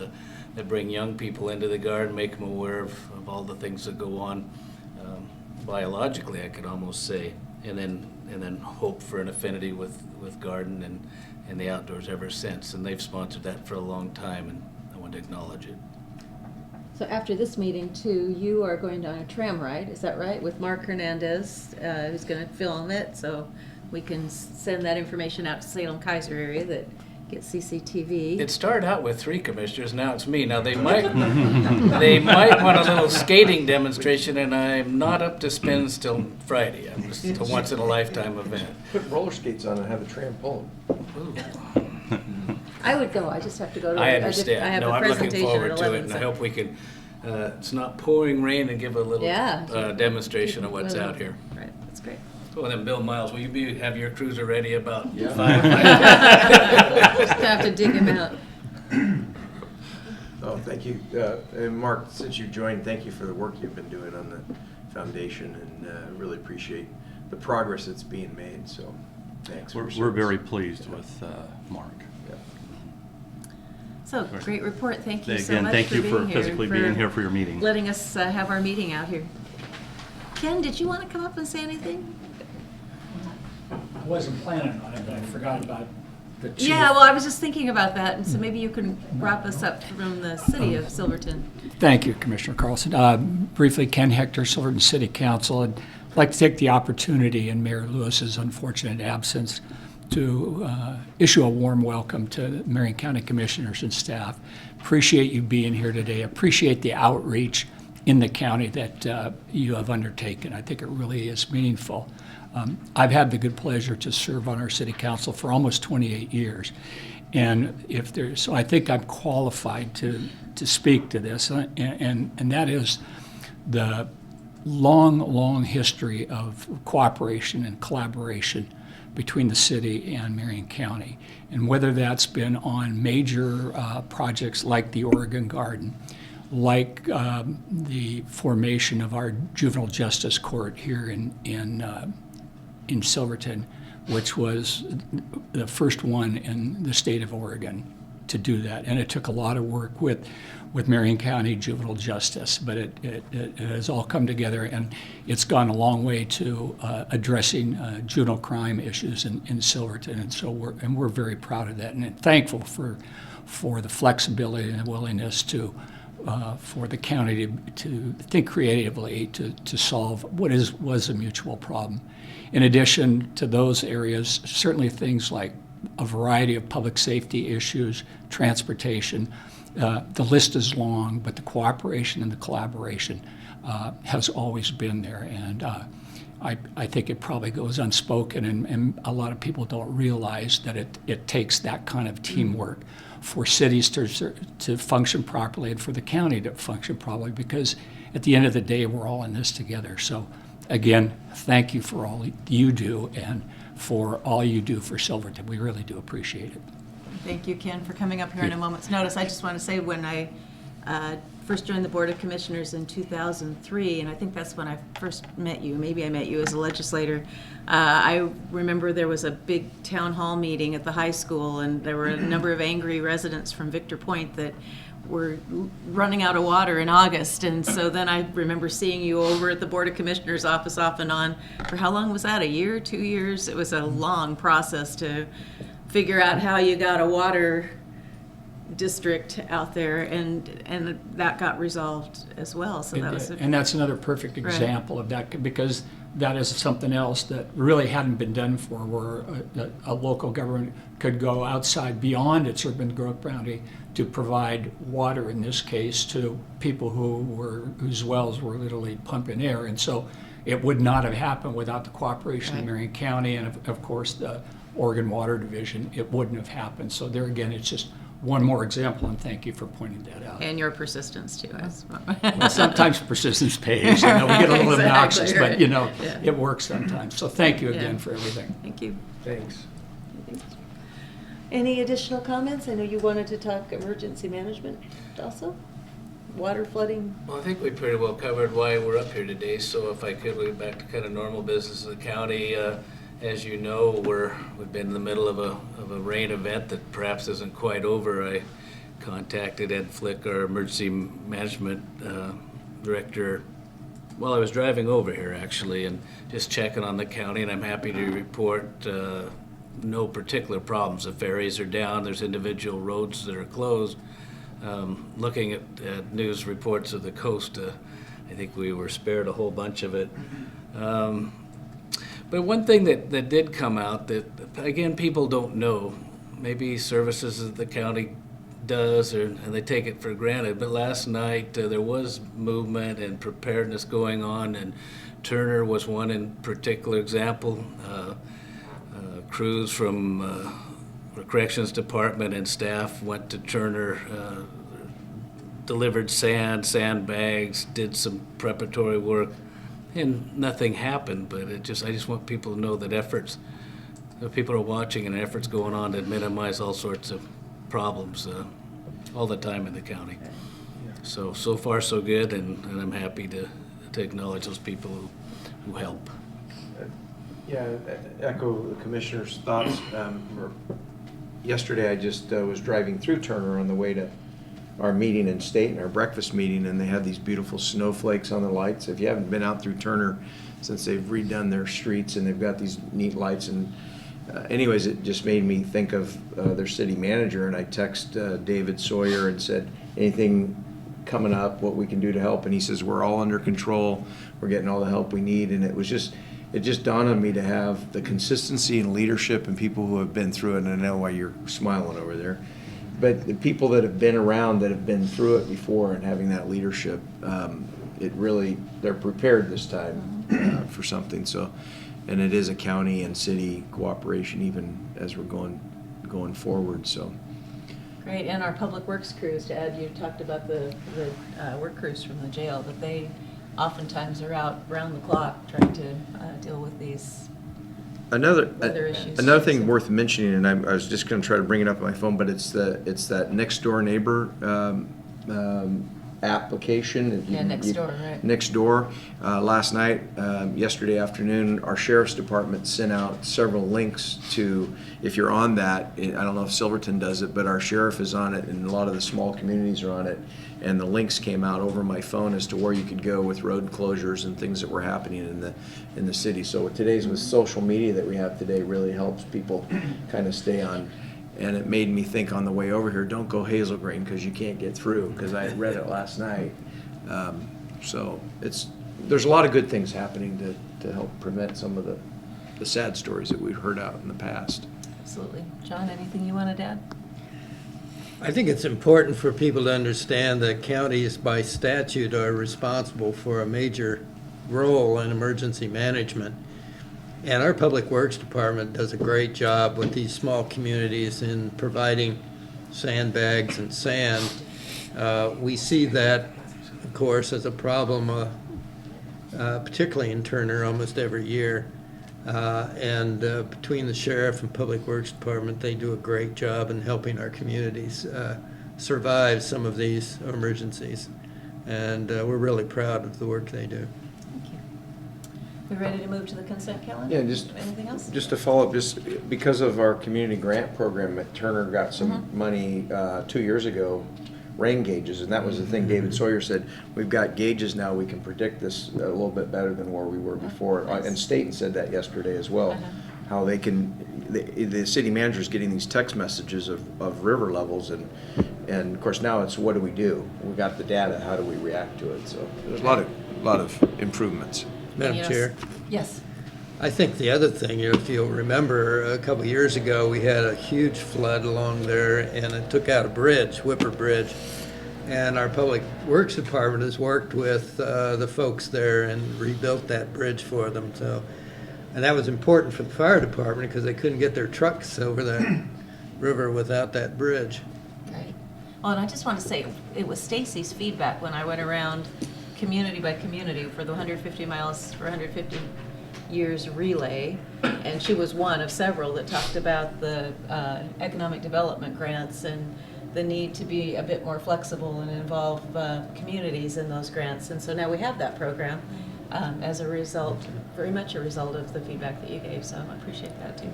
That bring young people into the garden, make them aware of all the things that go on biologically, I could almost say, and then hope for an affinity with garden and the outdoors ever since. And they've sponsored that for a long time, and I want to acknowledge it. So after this meeting, too, you are going on a tram ride, is that right, with Mark Hernandez, who's going to film it, so we can send that information out to Salem-Kaiser area that get CCTV. It started out with 3 commissioners, now it's me. Now they might want a little skating demonstration, and I'm not up to spins till Friday. I'm just a once in a lifetime event. Put roller skates on and have a tram pull I would go, I just have to go to I I understand. have a I'm looking presentation forward at to 11. it, and I so- hope we can. It's not pouring rain, and give a little Yeah. demonstration of what's Well, out here. Right, that's great. Well, then, Bill Miles, will you have your cruiser ready about Yeah. 5? Just have to dig him out. Oh, thank you. And Mark, since you joined, thank you for the work you've been doing on the foundation, and really appreciate the progress that's being made. So thanks. for your We're very service. pleased with Mark. Yeah. So, great report, thank you so Again, much thank for you being for here. physically being here for your meeting. Letting us have our meeting out here. Ken, did you want to come up and say anything? I wasn't planning on it, but I forgot about the chief. Yeah, well, I was just thinking about that, and so maybe you can wrap us up from the city of Silverton. Thank you, Commissioner Carlson. Briefly, Ken Hector, Silverton City Council. I'd like to take the opportunity in Mayor Lewis's unfortunate absence to issue a warm welcome to Marion County Commissioners and staff. Appreciate you being here today. Appreciate the outreach in the county that you have undertaken. I think it really is meaningful. I've had the good pleasure to serve on our city council for almost 28 years. And so I think I'm qualified to speak to this, and that is the long history of cooperation and collaboration between the city and Marion County. And whether that's been on major projects like the Oregon Garden, like the formation of our juvenile justice court here in Silverton, which was the first one in the state of Oregon to do that. And it took a lot of work with Marion County Juvenile Justice, but it has all come together, and it's gone a long way to addressing juvenile crime issues in Silverton. And so we're very proud of that, and thankful for the flexibility and the willingness for the county to think creatively to solve what was a mutual problem. In addition to those areas, certainly things like a variety of public safety issues, transportation. The list is long, but the cooperation and the collaboration has always been there. And I think it probably goes unspoken, and a lot of people don't realize that it takes that kind of teamwork for cities to function properly and for the county to function properly, because at the end of the day, we're all in this together. So again, thank you for all you do and for all you do for Silverton. We really do appreciate it. Thank you, Ken, for coming up here on a moment's notice. I just want to say when I first joined the Board of Commissioners in 2003, and I think that's when I first met you. Maybe I met you as a legislator. I remember there was a big town hall meeting at the high school, and there were a number of angry residents from Victor Point that were running out of water in August. And so then I remember seeing you over at the Board of Commissioners office off and on. For how long was that? A year, 2 years? It was a long process to figure out how you got a water district out there, and that got resolved as well. So that was And that's another perfect example of that, because that is something else that really hadn't been done for, where a local government could go outside beyond its urban growth boundary to provide water, in this case, to people whose wells were literally pumping air. And so it would not have happened without the cooperation of Marion County and of course the Oregon Water Division. It wouldn't have happened. So there again, it's just one more example, and thank you for pointing that out. and your persistence too. Well, sometimes persistence pays. We get a little Exactly, obnoxious, right. but Yeah. it works sometimes. So thank you again Yeah. for everything. Thank you. Thanks. Any additional comments? I know you wanted to talk emergency management also? Water flooding? Well, I think we pretty well covered why we're up here today, so if I could, we'll get back to kind of normal business of the county. As you know, we've been in the middle of a rain event that perhaps isn't quite over. I contacted Ed Flick, our emergency management director, while I was driving over here, actually, and just checking on the county, and I'm happy to report no particular problems. The ferries are down. There's individual roads that are closed. Looking at news reports of the coast, I think we were spared a whole bunch of it. But one thing that did come out that, again, people don't know, maybe services that the county does, and they take it for granted, but last night there was movement and preparedness going on, and Turner was one in particular example. Crews from the Corrections Department and staff went to Turner, delivered sandbags, did some preparatory work, and nothing happened. But I just want people to know that people are watching, and efforts going on to minimize all sorts of problems all the time in the county. So far so good, and I'm happy to acknowledge those people who help. Yeah, echo the commissioner's thoughts. Yesterday I just was driving through Turner on the way to our meeting in state and our breakfast meeting, and they had these beautiful snowflakes on the lights. If you haven't been out through Turner since they've redone their streets, and they've got these neat lights, and anyways, it just made me think of their city manager, and I texted David Sawyer and said, anything coming up, what we can do to help, and he says, we're all under control, we're getting all the help we need. And it just dawned on me to have the consistency and leadership and people who have been through it, and I know why you're smiling over there, but the people that have been around, that have been through it before, and having that leadership, they're prepared this time for something. So, and it is a county and city cooperation even as we're going forward. So. Great, and our public works crews, to add, you talked about the work crews from the jail, but they oftentimes are out round the clock trying to deal with these Other issues. Another thing worth mentioning, and I was just going to try to bring it up on my phone, but it's that next door neighbor application. Yeah, next door, right. Next door. Last night, yesterday afternoon, our sheriff's department sent out several links to, if you're on that, I don't know if Silverton does it, but our sheriff is on it, and a lot of the small communities are on it. And the links came out over my phone as to where you could go with road closures and things that were happening in the city. So today's with social media that we have today really helps people kind of stay on. And it made me think on the way over here, don't go Hazel Green because you can't get through, because I had read it last night. So there's a lot of good things happening to help prevent some of the sad stories that we've heard out in the past. Absolutely. John, anything you wanted to add? I think it's important for people to understand that counties by statute are responsible for a major role in emergency management. And our Public Works Department does a great job with these small communities in providing sandbags and sand. We see that, of course, as a problem, particularly in Turner, almost every year. And between the sheriff and public works department, they do a great job in helping our communities survive some of these emergencies. And we're really proud of the work they do. Thank you. We ready to move to the consent calendar? Yeah, just- Anything else? Just to follow up, just because of our community grant program, Turner got some money 2 years ago, rain gauges, and that was the thing David Sawyer said, we've got gauges now, we can predict this a little bit better than where we were before. Nice. And Staten said that yesterday as well, how they can, the city manager's getting these text messages of river levels, and of course now it's what do? We got the data, how do we react to it? So there's a lot of improvements. Madam Yes. Chair, Yes. I think the other thing, if you'll remember, a couple years ago, we had a huge flood along there, and it took out a bridge, Whipper Bridge. And our Public Works Department has worked with the folks there and rebuilt that bridge for them. So, and that was important for the fire department because they couldn't get their trucks over that river without that bridge. Right. Well, and I just want to say, it was Stacy's feedback when I went around community by community for the 150 miles for 150 years relay, and she was one of several that talked about the economic development grants and the need to be a bit more flexible and involve communities in those grants. And so now we have that program as a result, very much a result of the feedback that you gave, so I appreciate that too.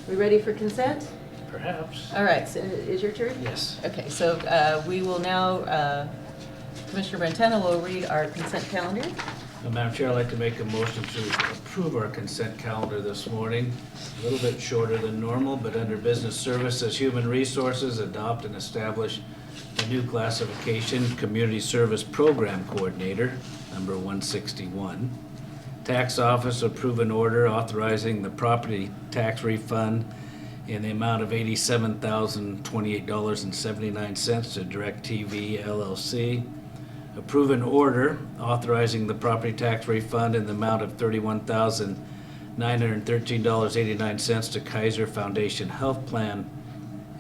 We ready for consent? Perhaps. All right, so is your turn? Yes. Okay, so we will now, Commissioner Brentano will read our consent calendar. Madam Chair, I'd like to make a motion to approve our consent calendar this morning. A little bit shorter than normal, but under Business Services, Human Resources, adopt and establish a new classification, Community Service Program Coordinator, number 161. Tax Office, approve an order authorizing the property tax refund in the amount of $87,028.79 to DirecTV LLC. Approve an order authorizing the property tax refund in the amount of $31,913.89 to Kaiser Foundation Health Plan.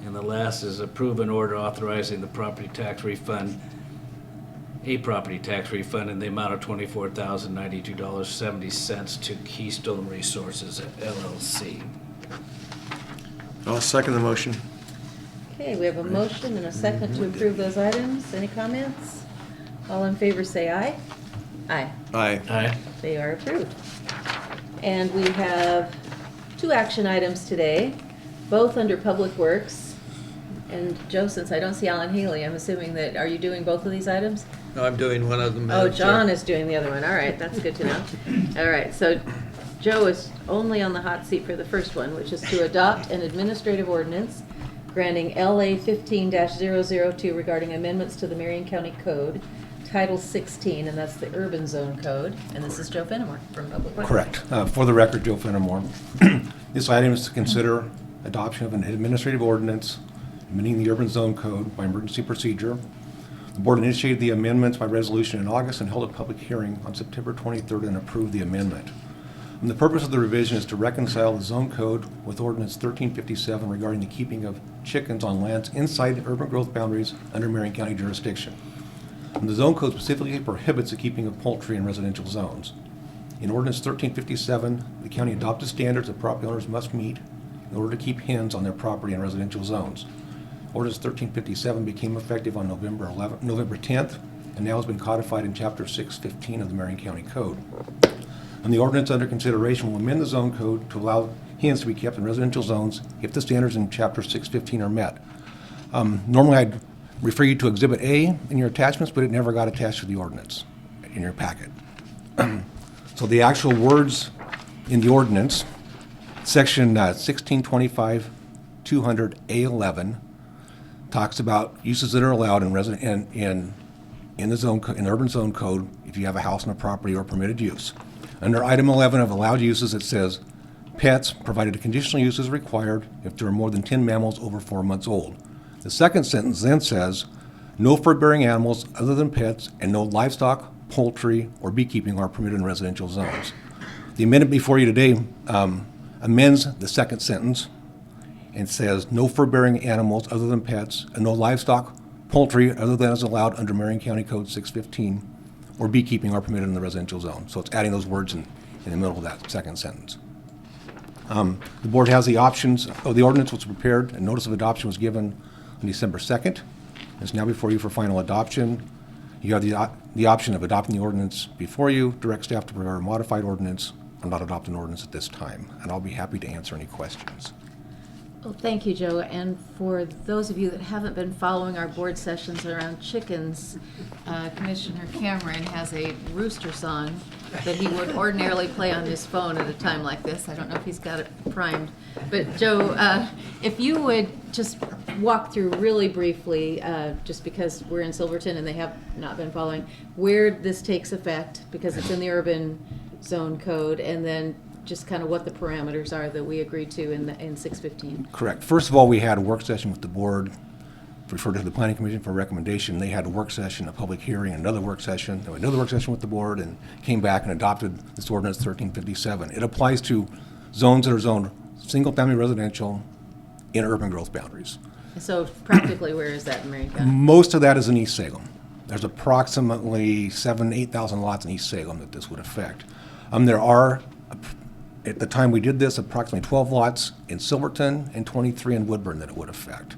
And the last is approve an order authorizing the property tax refund, a property tax refund in the amount of $24,092.70 to Keystone Resources LLC. I'll second the motion. Okay, we have a motion and a second to approve those items. Any comments? All in favor say aye. Aye. Aye. Aye. They are approved. And we have 2 action items today, both under Public Works. And Joe, since I don't see Alan Haley, I'm assuming that, are you doing both of these items? No, I'm doing one of them. Oh, Madam Chair. John is doing the other one. All right, that's good to know. All right, so Joe is only on the hot seat for the first one, which is to adopt an administrative ordinance granting LA 15-002 regarding amendments to the Marion County Code, Title 16, and that's the Urban Zone Code. And this is Joe Fenimore from Public Works. Correct. For the record, Joe Fenimore. This item is to consider adoption of an administrative ordinance amending the Urban Zone Code by emergency procedure. The board initiated the amendments by resolution in August and held a public hearing on September 23rd and approved the amendment. And the purpose of the revision is to reconcile the zone code with Ordinance 1357 regarding the keeping of chickens on lands inside the urban growth boundaries under Marion County jurisdiction. And the zone code specifically prohibits the keeping of poultry in residential zones. In Ordinance 1357, the county adopted standards that property owners must meet in order to keep hens on their property in residential zones. Ordinance 1357 became effective on November 10th, and now has been codified in Chapter 615 of the Marion County Code. And the ordinance under consideration will amend the zone code to allow hens to be kept in residential zones if the standards in Chapter 615 are met. Normally, I'd refer you to Exhibit A in your attachments, but it never got attached to the ordinance in your packet. So the actual words in the ordinance, Section 1625-200A11, talks about uses that are allowed in the urban zone code if you have a house on a property or permitted use. Under item 11 of allowed uses, it says pets, provided a conditional use is required if there are more than 10 mammals over 4 months old. The second sentence then says no fur-bearing animals other than pets and no livestock, poultry, or beekeeping are permitted in residential zones. The amendment before you today amends the second sentence and says no fur-bearing animals other than pets and no livestock, poultry other than is allowed under Marion County Code 615 or beekeeping are permitted in the residential zone. So it's adding those words in the middle of that second sentence. The board has the options, the ordinance was prepared, and notice of adoption was given on December 2nd. It's now before you for final adoption. You have the option of adopting the ordinance before you, direct staff to prepare a modified ordinance, or not adopt an ordinance at this time, and I'll be happy to answer any questions. Well, thank you, Joe. And for those of you that haven't been following our board sessions around chickens, Commissioner Cameron has a rooster song that he would ordinarily play on his phone at a time like this. I don't know if he's got it primed. But Joe, if you would just walk through really briefly, just because we're in Silverton and they have not been following, where this takes effect, because it's in the urban zone code, and then just kind of what the parameters are that we agreed to in 615. Correct. First of all, we had a work session with the board, referred to the planning commission for recommendation. They had a work session, a public hearing, another work session, another work session with the board, and came back and adopted this ordinance 1357. It applies to zones that are zoned single-family residential in urban growth boundaries. So practically, where is that in Marion County? Most of that is in East Salem. There's approximately 8,000 lots in East Salem that this would affect. There are, at the time we did this, approximately 12 lots in Silverton and 23 in Woodburn that it would affect.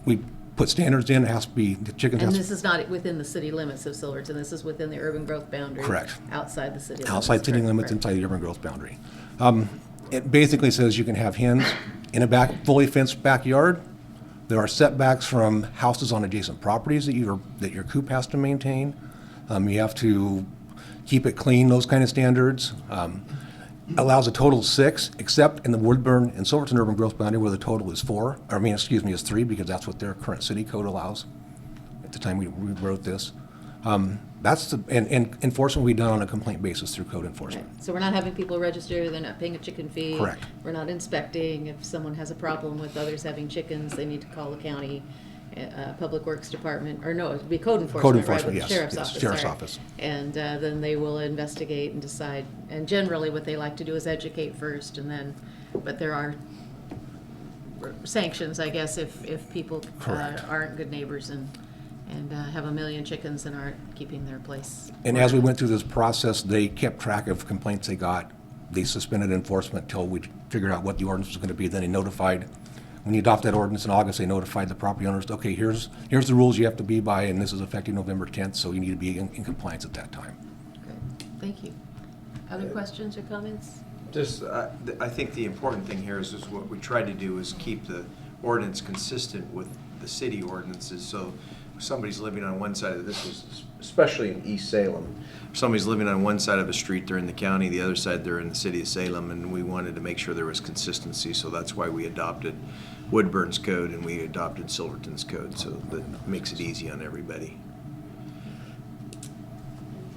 We put standards in, it has to be, the chickens And has this is not within the city limits of Silverton, this is within the urban growth boundary? Correct. Outside the city limits? outside city correct, limits, correct. inside the urban growth boundary. It basically says you can have hens in a fully fenced backyard. There are setbacks from houses on adjacent properties that your coop has to maintain. You have to keep it clean, those kind of standards. Allows a total of 6, except in the Woodburn and Silverton urban growth boundary where the total is is 3, because that's what their current city code allows at the time we wrote this. That's and enforcement will be done on a complaint basis through code enforcement. Right. So we're not having people register, they're not paying a chicken fee. Correct. We're not inspecting. If someone has a problem with others having chickens, they need to call the county Public Works Department, or no, it'd be code enforcement, right? Enforcement, With the yes, Sheriff's yes, Office. Sheriff's sorry. Office. And then they will investigate and decide. And generally what they like to do is educate first, and then, but there are sanctions, I guess, if people Correct. aren't good neighbors and have a million chickens and aren't keeping their place. And as we went through this process, they kept track of complaints they got. They suspended enforcement until we figured out what the ordinance was going to be. Then they notified, when you adopt that ordinance in August, they notified the property owners, okay, here's the rules you have to be by, and this is effective November 10th, so you need to be in compliance at that time. Okay, thank you. Other questions or comments? Just, I think the important thing here is what we tried to do is keep the ordinance consistent with the city ordinances. So if somebody's living on one side of this, was especially in East Salem, if somebody's living on one side of a street, they're in the county, the other side, they're in the city of Salem, and we wanted to make sure there was consistency. So that's why we adopted Woodburn's code and we adopted Silverton's code, so that makes it easy on everybody.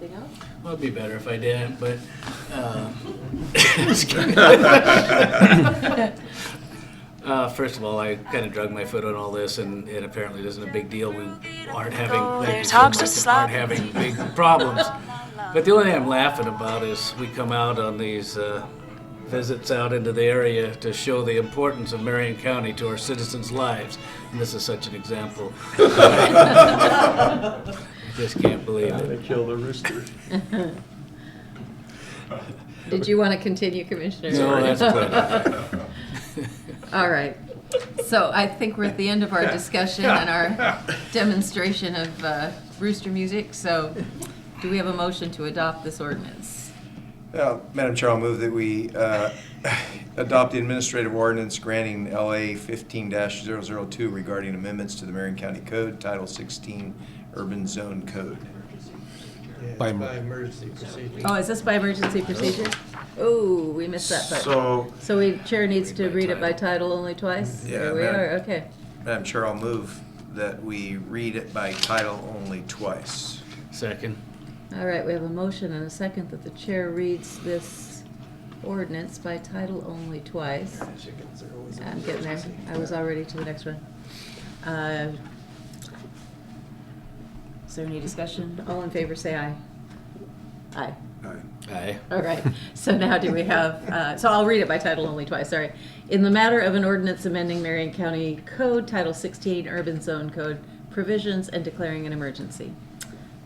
Anything else? Well, it'd be better if I didn't, but, first of all, I kind of drug my foot on all this, and it apparently isn't a big deal. We aren't having big problems. But the only thing I'm laughing about is we come out on these visits out into the area to show the importance of Marion County to our citizens' lives, and this is such an example. I just can't believe it. They kill the rooster. Did you want to continue, Commissioner? No, that's good. All right. So I think we're at the end of our discussion and our demonstration of rooster music. So do we have a motion to adopt this ordinance? Madam Chair, I'll move that we adopt the administrative ordinance granting LA 15-002 regarding amendments to the Marion County Code, Title 16, Urban Zone Code. By emergency procedure. Oh, is this by emergency procedure? Oh, we missed that part. So we, Chair needs to read it by title only twice? Yeah, There we Madam- are, okay. Madam Chair, I'll move that we read it by title only twice. Second. All right, we have a motion and a second that the Chair reads this ordinance by title only twice. I'm getting there. I was already to the next one. Is there any discussion? All in favor, say aye. Aye. Aye. All right, so now do we have, so I'll read it by title only twice, sorry. In the matter of an ordinance amending Marion County Code, Title 16, Urban Zone Code, provisions and declaring an emergency.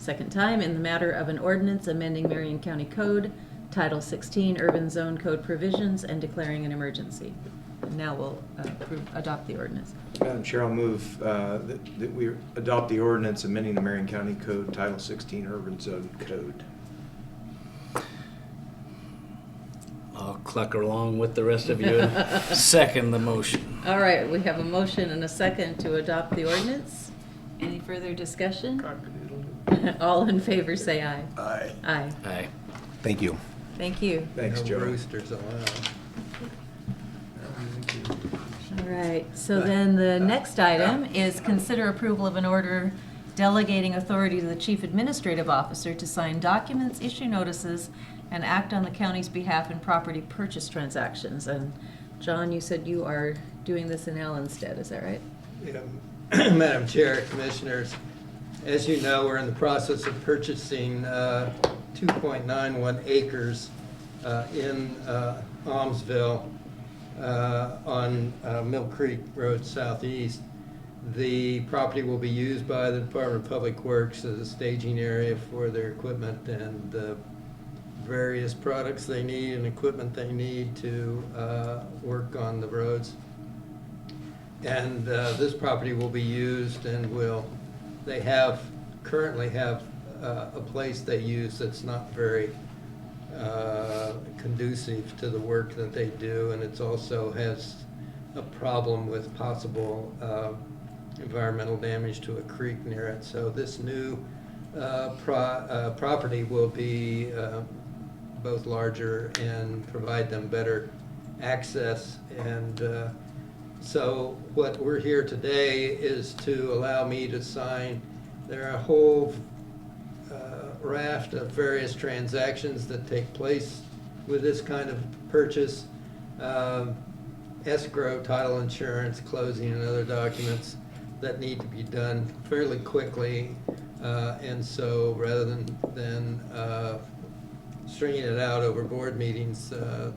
second time, in the matter of an ordinance amending Marion County Code, Title 16, Urban Zone Code Provisions, and declaring an emergency. And now we'll adopt the ordinance. Madam Chair, I'll move that we adopt the ordinance amending the Marion County Code, Title 16, Urban Zone Code. I'll clucker along with the rest of you and second the motion. All right, we have a motion and a second to adopt the ordinance. Any further discussion? All in favor say aye. Aye. Aye. Aye. Thank you. Thank you. Thanks, No Joe. roosters allowed. All right, so then the next item is consider approval of an order delegating authority to the Chief Administrative Officer to sign documents, issue notices, and act on the county's behalf in property purchase transactions. And John, you said you are doing this in Allenstead, is that right? Yeah. Madam Chair, Commissioners, as you know, we're in the process of purchasing 2.91 acres in Almsville on Mill Creek Road Southeast. The property will be used by the Department of Public Works as a staging area for their equipment and the various products they need and equipment they need to work on the roads. And this property will be used and they currently have a place they use that's not very conducive to the work that they do, and it also has a problem with possible environmental damage to a creek near it. So this new property will be both larger and provide them better access. And so what we're here today is to allow me to sign. There are a whole raft of various transactions that take place with this kind of purchase. Escrow, title insurance, closing, and other documents that need to be done fairly quickly. And so rather than stringing it out over board meetings, the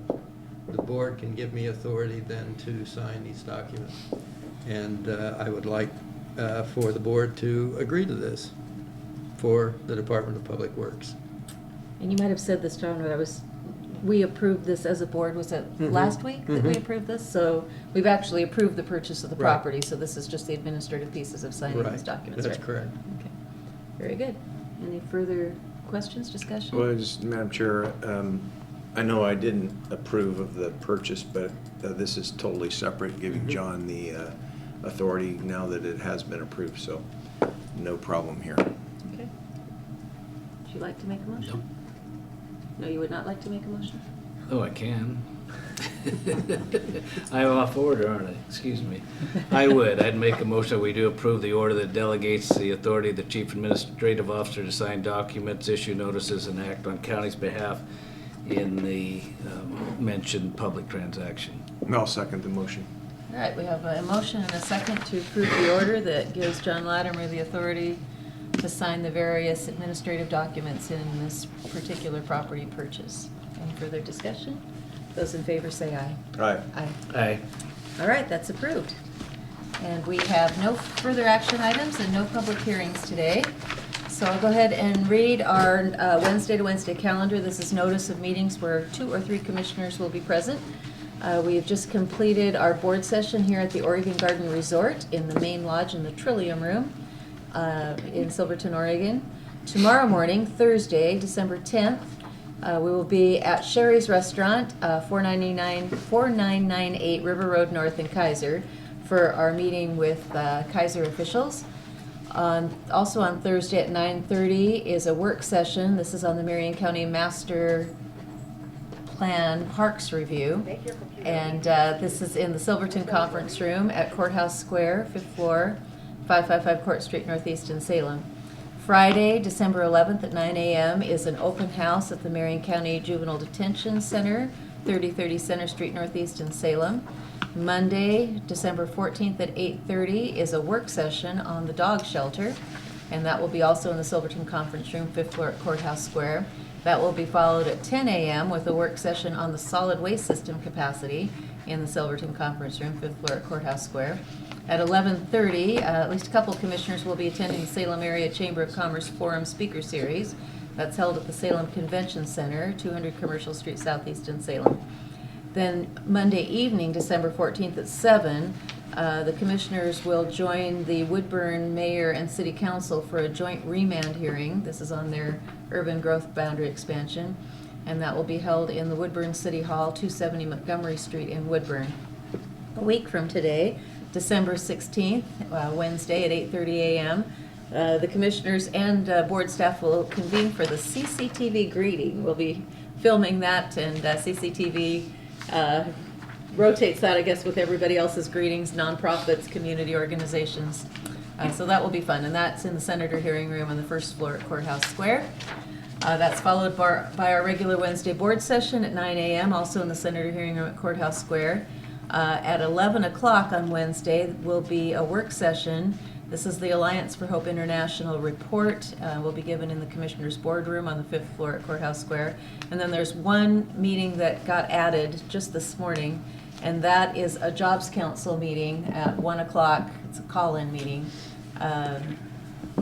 board can give me authority then to sign these documents. And I would like for the board to agree to this for the Department of Public Works. And you might have said this, John, but we approved this as a board, was it last week that we approved this? So we've actually approved the purchase of the Right. property, so this is just the administrative pieces of signing these documents, right? That's correct. Okay, very good. Any further questions, discussion? Well, just, Madam Chair, I know I didn't approve of the purchase, but this is totally separate, giving John the authority now that it has been approved, so no problem here. Okay. Would you like to make a motion? No, you would not like to make a motion? Oh, I can. I'm off order, aren't I? Excuse me. I'd make a motion that we do approve the order that delegates the authority of the Chief Administrative Officer to sign documents, issue notices, and act on county's behalf in the mentioned public transaction. I'll second the motion. All right, we have a motion and a second to approve the order that gives John Latimer the authority to sign the various administrative documents in this particular property purchase. Any further discussion? Those in favor say aye. Aye. Aye. Aye. All right, that's approved. And we have no further action items and no public hearings today. So I'll go ahead and read our Wednesday to Wednesday calendar. This is notice of meetings where 2 or 3 commissioners will be present. We have just completed our board session here at the Oregon Garden Resort in the main lodge in the Trillium Room in Silverton, Oregon. Tomorrow morning, Thursday, December 10th, we will be at Sherry's Restaurant, 4998 River Road North in Kaiser, for our meeting with Kaiser officials. Also on Thursday at 9:30 is a work session. This is on the Marion County Master Plan Parks Review. And this is in the Silverton Conference Room at Courthouse Square, 5th floor, 555 Court Street Northeast in Salem. Friday, December 11th at 9 a.m. is an open house at the Marion County Juvenile Detention Center, 3030 Center Street Northeast in Salem. Monday, December 14th at 8:30 is a work session on the dog shelter, and that will be also in the Silverton Conference Room, 5th floor at Courthouse Square. That will be followed at 10 a.m. with a work session on the solid waste system capacity in the Silverton Conference Room, 5th floor at Courthouse Square. At 11:30, at least a couple commissioners will be attending the Salem Area Chamber of Commerce Forum Speaker Series. That's held at the Salem Convention Center, 200 Commercial Street Southeast in Salem. Then Monday evening, December 14th at 7, the commissioners will join the Woodburn Mayor and City Council for a joint remand hearing. This is on their urban growth boundary expansion, and that will be held in the Woodburn City Hall, 270 Montgomery Street in Woodburn. A week from today, December 16th, Wednesday at 8:30 a.m., the commissioners and board staff will convene for the CCTV greeting. We'll be filming that, and CCTV rotates that, I guess, with everybody else's greetings, nonprofits, community organizations. So that will be fun, and that's in the Senator Hearing Room on the first floor at Courthouse Square. That's followed by our regular Wednesday board session at 9 a.m., also in the Senator Hearing Room at Courthouse Square. At 11 o'clock on Wednesday will be a work session. This is the Alliance for Hope International report. Will be given in the Commissioner's Boardroom on the 5th floor at Courthouse Square. And then there's one meeting that got added just this morning, and that is a Jobs Council meeting at 1 o'clock. It's a call-in meeting.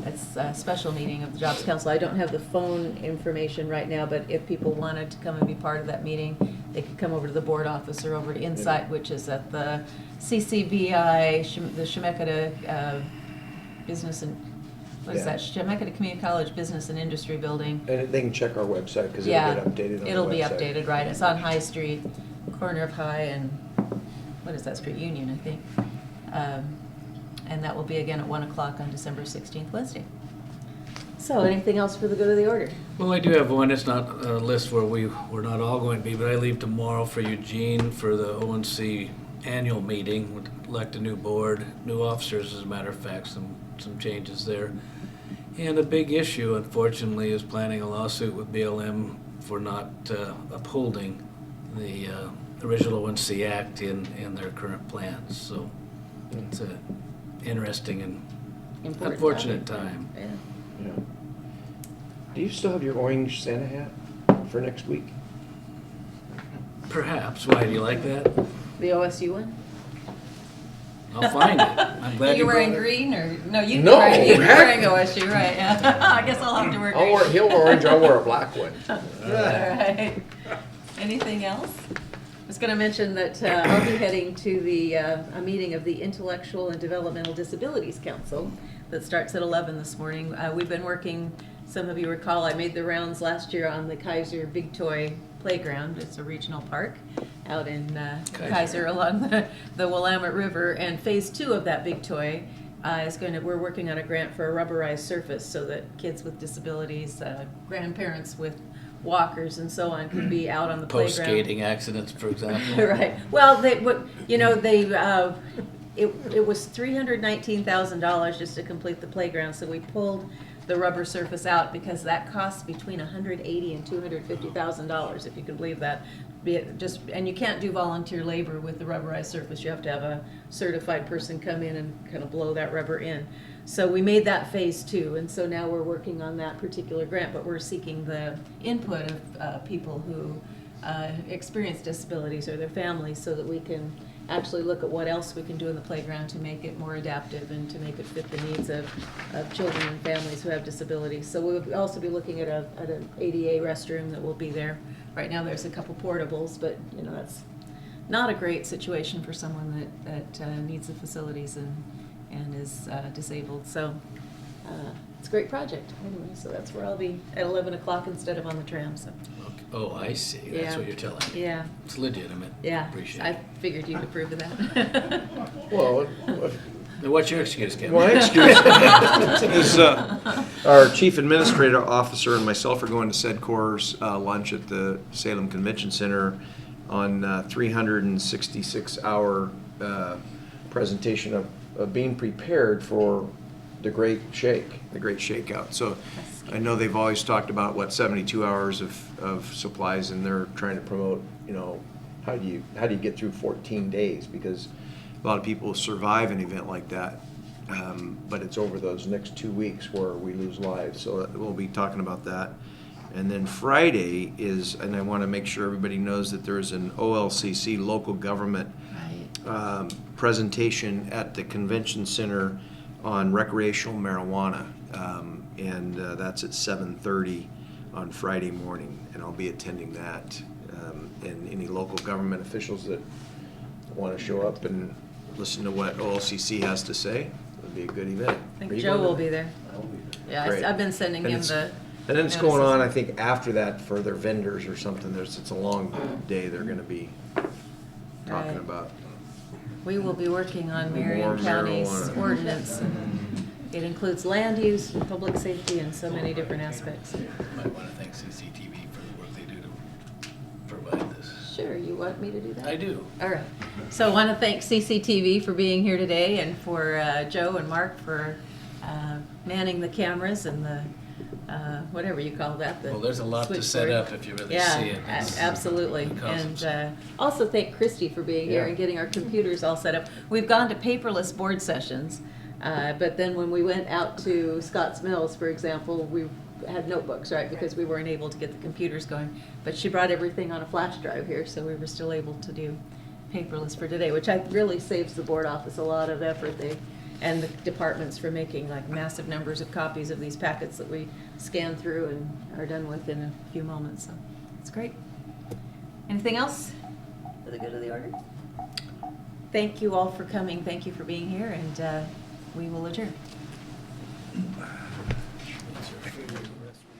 It's a special meeting of the Jobs Council. I don't have the phone information right now, but if people wanted to come and be part of that meeting, they could come over to the board office or over to Insight, which is at the CCBI, the Chemeketa Business and, what is that? Chemeketa Community College Business and Industry Building. And they can check our website because it'll get updated on the website. It'll be updated, right. It's on High Street, corner of High and, what is that street? Union, I think. And that will be again at 1 o'clock on December 16th, Wednesday. So anything else for the good of the order? Well, I do have one. It's not a list where we're not all going to be, but I leave tomorrow for Eugene for the ONC annual meeting. We'd elect a new board, new officers, as a matter of fact, some changes there. And a big issue, unfortunately, is planning a lawsuit with BLM for not upholding the original ONC Act in their current plans. So it's a interesting and Important unfortunate topic. time. Yeah. Yeah. Do you still have your orange Santa hat for next week? Perhaps. Why, do you like that? The OSU one? I'll find it. I'm glad Are you wearing brought it. green or, no, you'd be No, wearing heck. OSU, right, yeah. I guess I'll have to wear green. He'll wear orange, I'll wear a black one. All right. Anything else? I was going to mention that I'll be heading to a meeting of the Intellectual and Developmental Disabilities Council that starts at 11 this morning. We've been working, some of you recall, I made the rounds last year on the Kaiser Big Toy Playground. It's a regional park out in Kaiser along the Willamette River. And phase 2 of that Big Toy we're working on a grant for a rubberized surface so that kids with disabilities, grandparents with walkers and so on can be out on the playground. Post-skating accidents, for example. Right. Well, it was $319,000 just to complete the playground, so we pulled the rubber surface out because that costs between $180,000 and $250,000, if you can believe that. And you can't do volunteer labor with the rubberized surface. You have to have a certified person come in and kind of blow that rubber in. So we made that phase 2, and so now we're working on that particular grant, but we're seeking the input of people who experience disabilities or their families so that we can actually look at what else we can do in the playground to make it more adaptive and to make it fit the needs of children and families who have disabilities. So we'll also be looking at an ADA restroom that will be there. Right now there's a couple portables, but that's not a great situation for someone that needs the facilities and is disabled. So it's a great project anyway. So that's where I'll be at 11 o'clock instead of on the tram. So. Okay. Oh, I see. That's Yeah. what you're telling me. Yeah. It's legitimate. Yeah. Appreciate I it. figured you could approve of that. Well, Now, what's your excuse, Kevin? my excuse is our chief administrative officer and myself are going to SEDCOR's lunch at the Salem Convention Center on 366-hour presentation of being prepared for the great shakeout. So I know they've always talked about 72 hours of supplies, and they're trying to promote, how do you get through 14 days, because a lot of people survive an event like that, but it's over those next 2 weeks where we lose lives. So we'll be talking about that. And then Friday and I want to make sure everybody knows that there's an OLCC local government presentation at the convention center on recreational marijuana. That's at 7:30 on Friday morning, and I'll be attending that. And any local government officials that want to show up and listen to what OLCC has to say, it'll be a good event. I think Are you Joe going to will that? be there. I will be there. Yeah, Great. I've been sending And him it's- the. And then it's going on, I notices. think, after that for their vendors or something. It's a long day they're going to be talking Right. about. We will be working on More Marion County's marijuana. ordinance. It includes land use, public safety, and so many different aspects. Might want to thank CCTV for the work they do to provide this. Sure, you want me to do that? I do. All right. So I want to thank CCTV for being here today, and for Joe and Mark for manning the cameras and the, whatever you call that. the Well, there's a lot to set switchboard. up if you really Yeah, see it. It's- absolutely. it costs And also thank Christy for being here Yeah. and getting our computers all set up. We've gone to paperless board sessions, but then when we went out to Scotts Mills, for example, we had notebooks, right, because we weren't able to get the computers going. But she brought everything on a flash drive here, so we were still able to do paperless for today, which really saves the board office a lot of effort. And the departments for making like massive numbers of copies of these packets that we scan through and are done with in a few moments. So it's great. Anything else for the good of the order? Thank you all for coming. Thank you for being here, and we will adjourn. What's your favorite restaurant?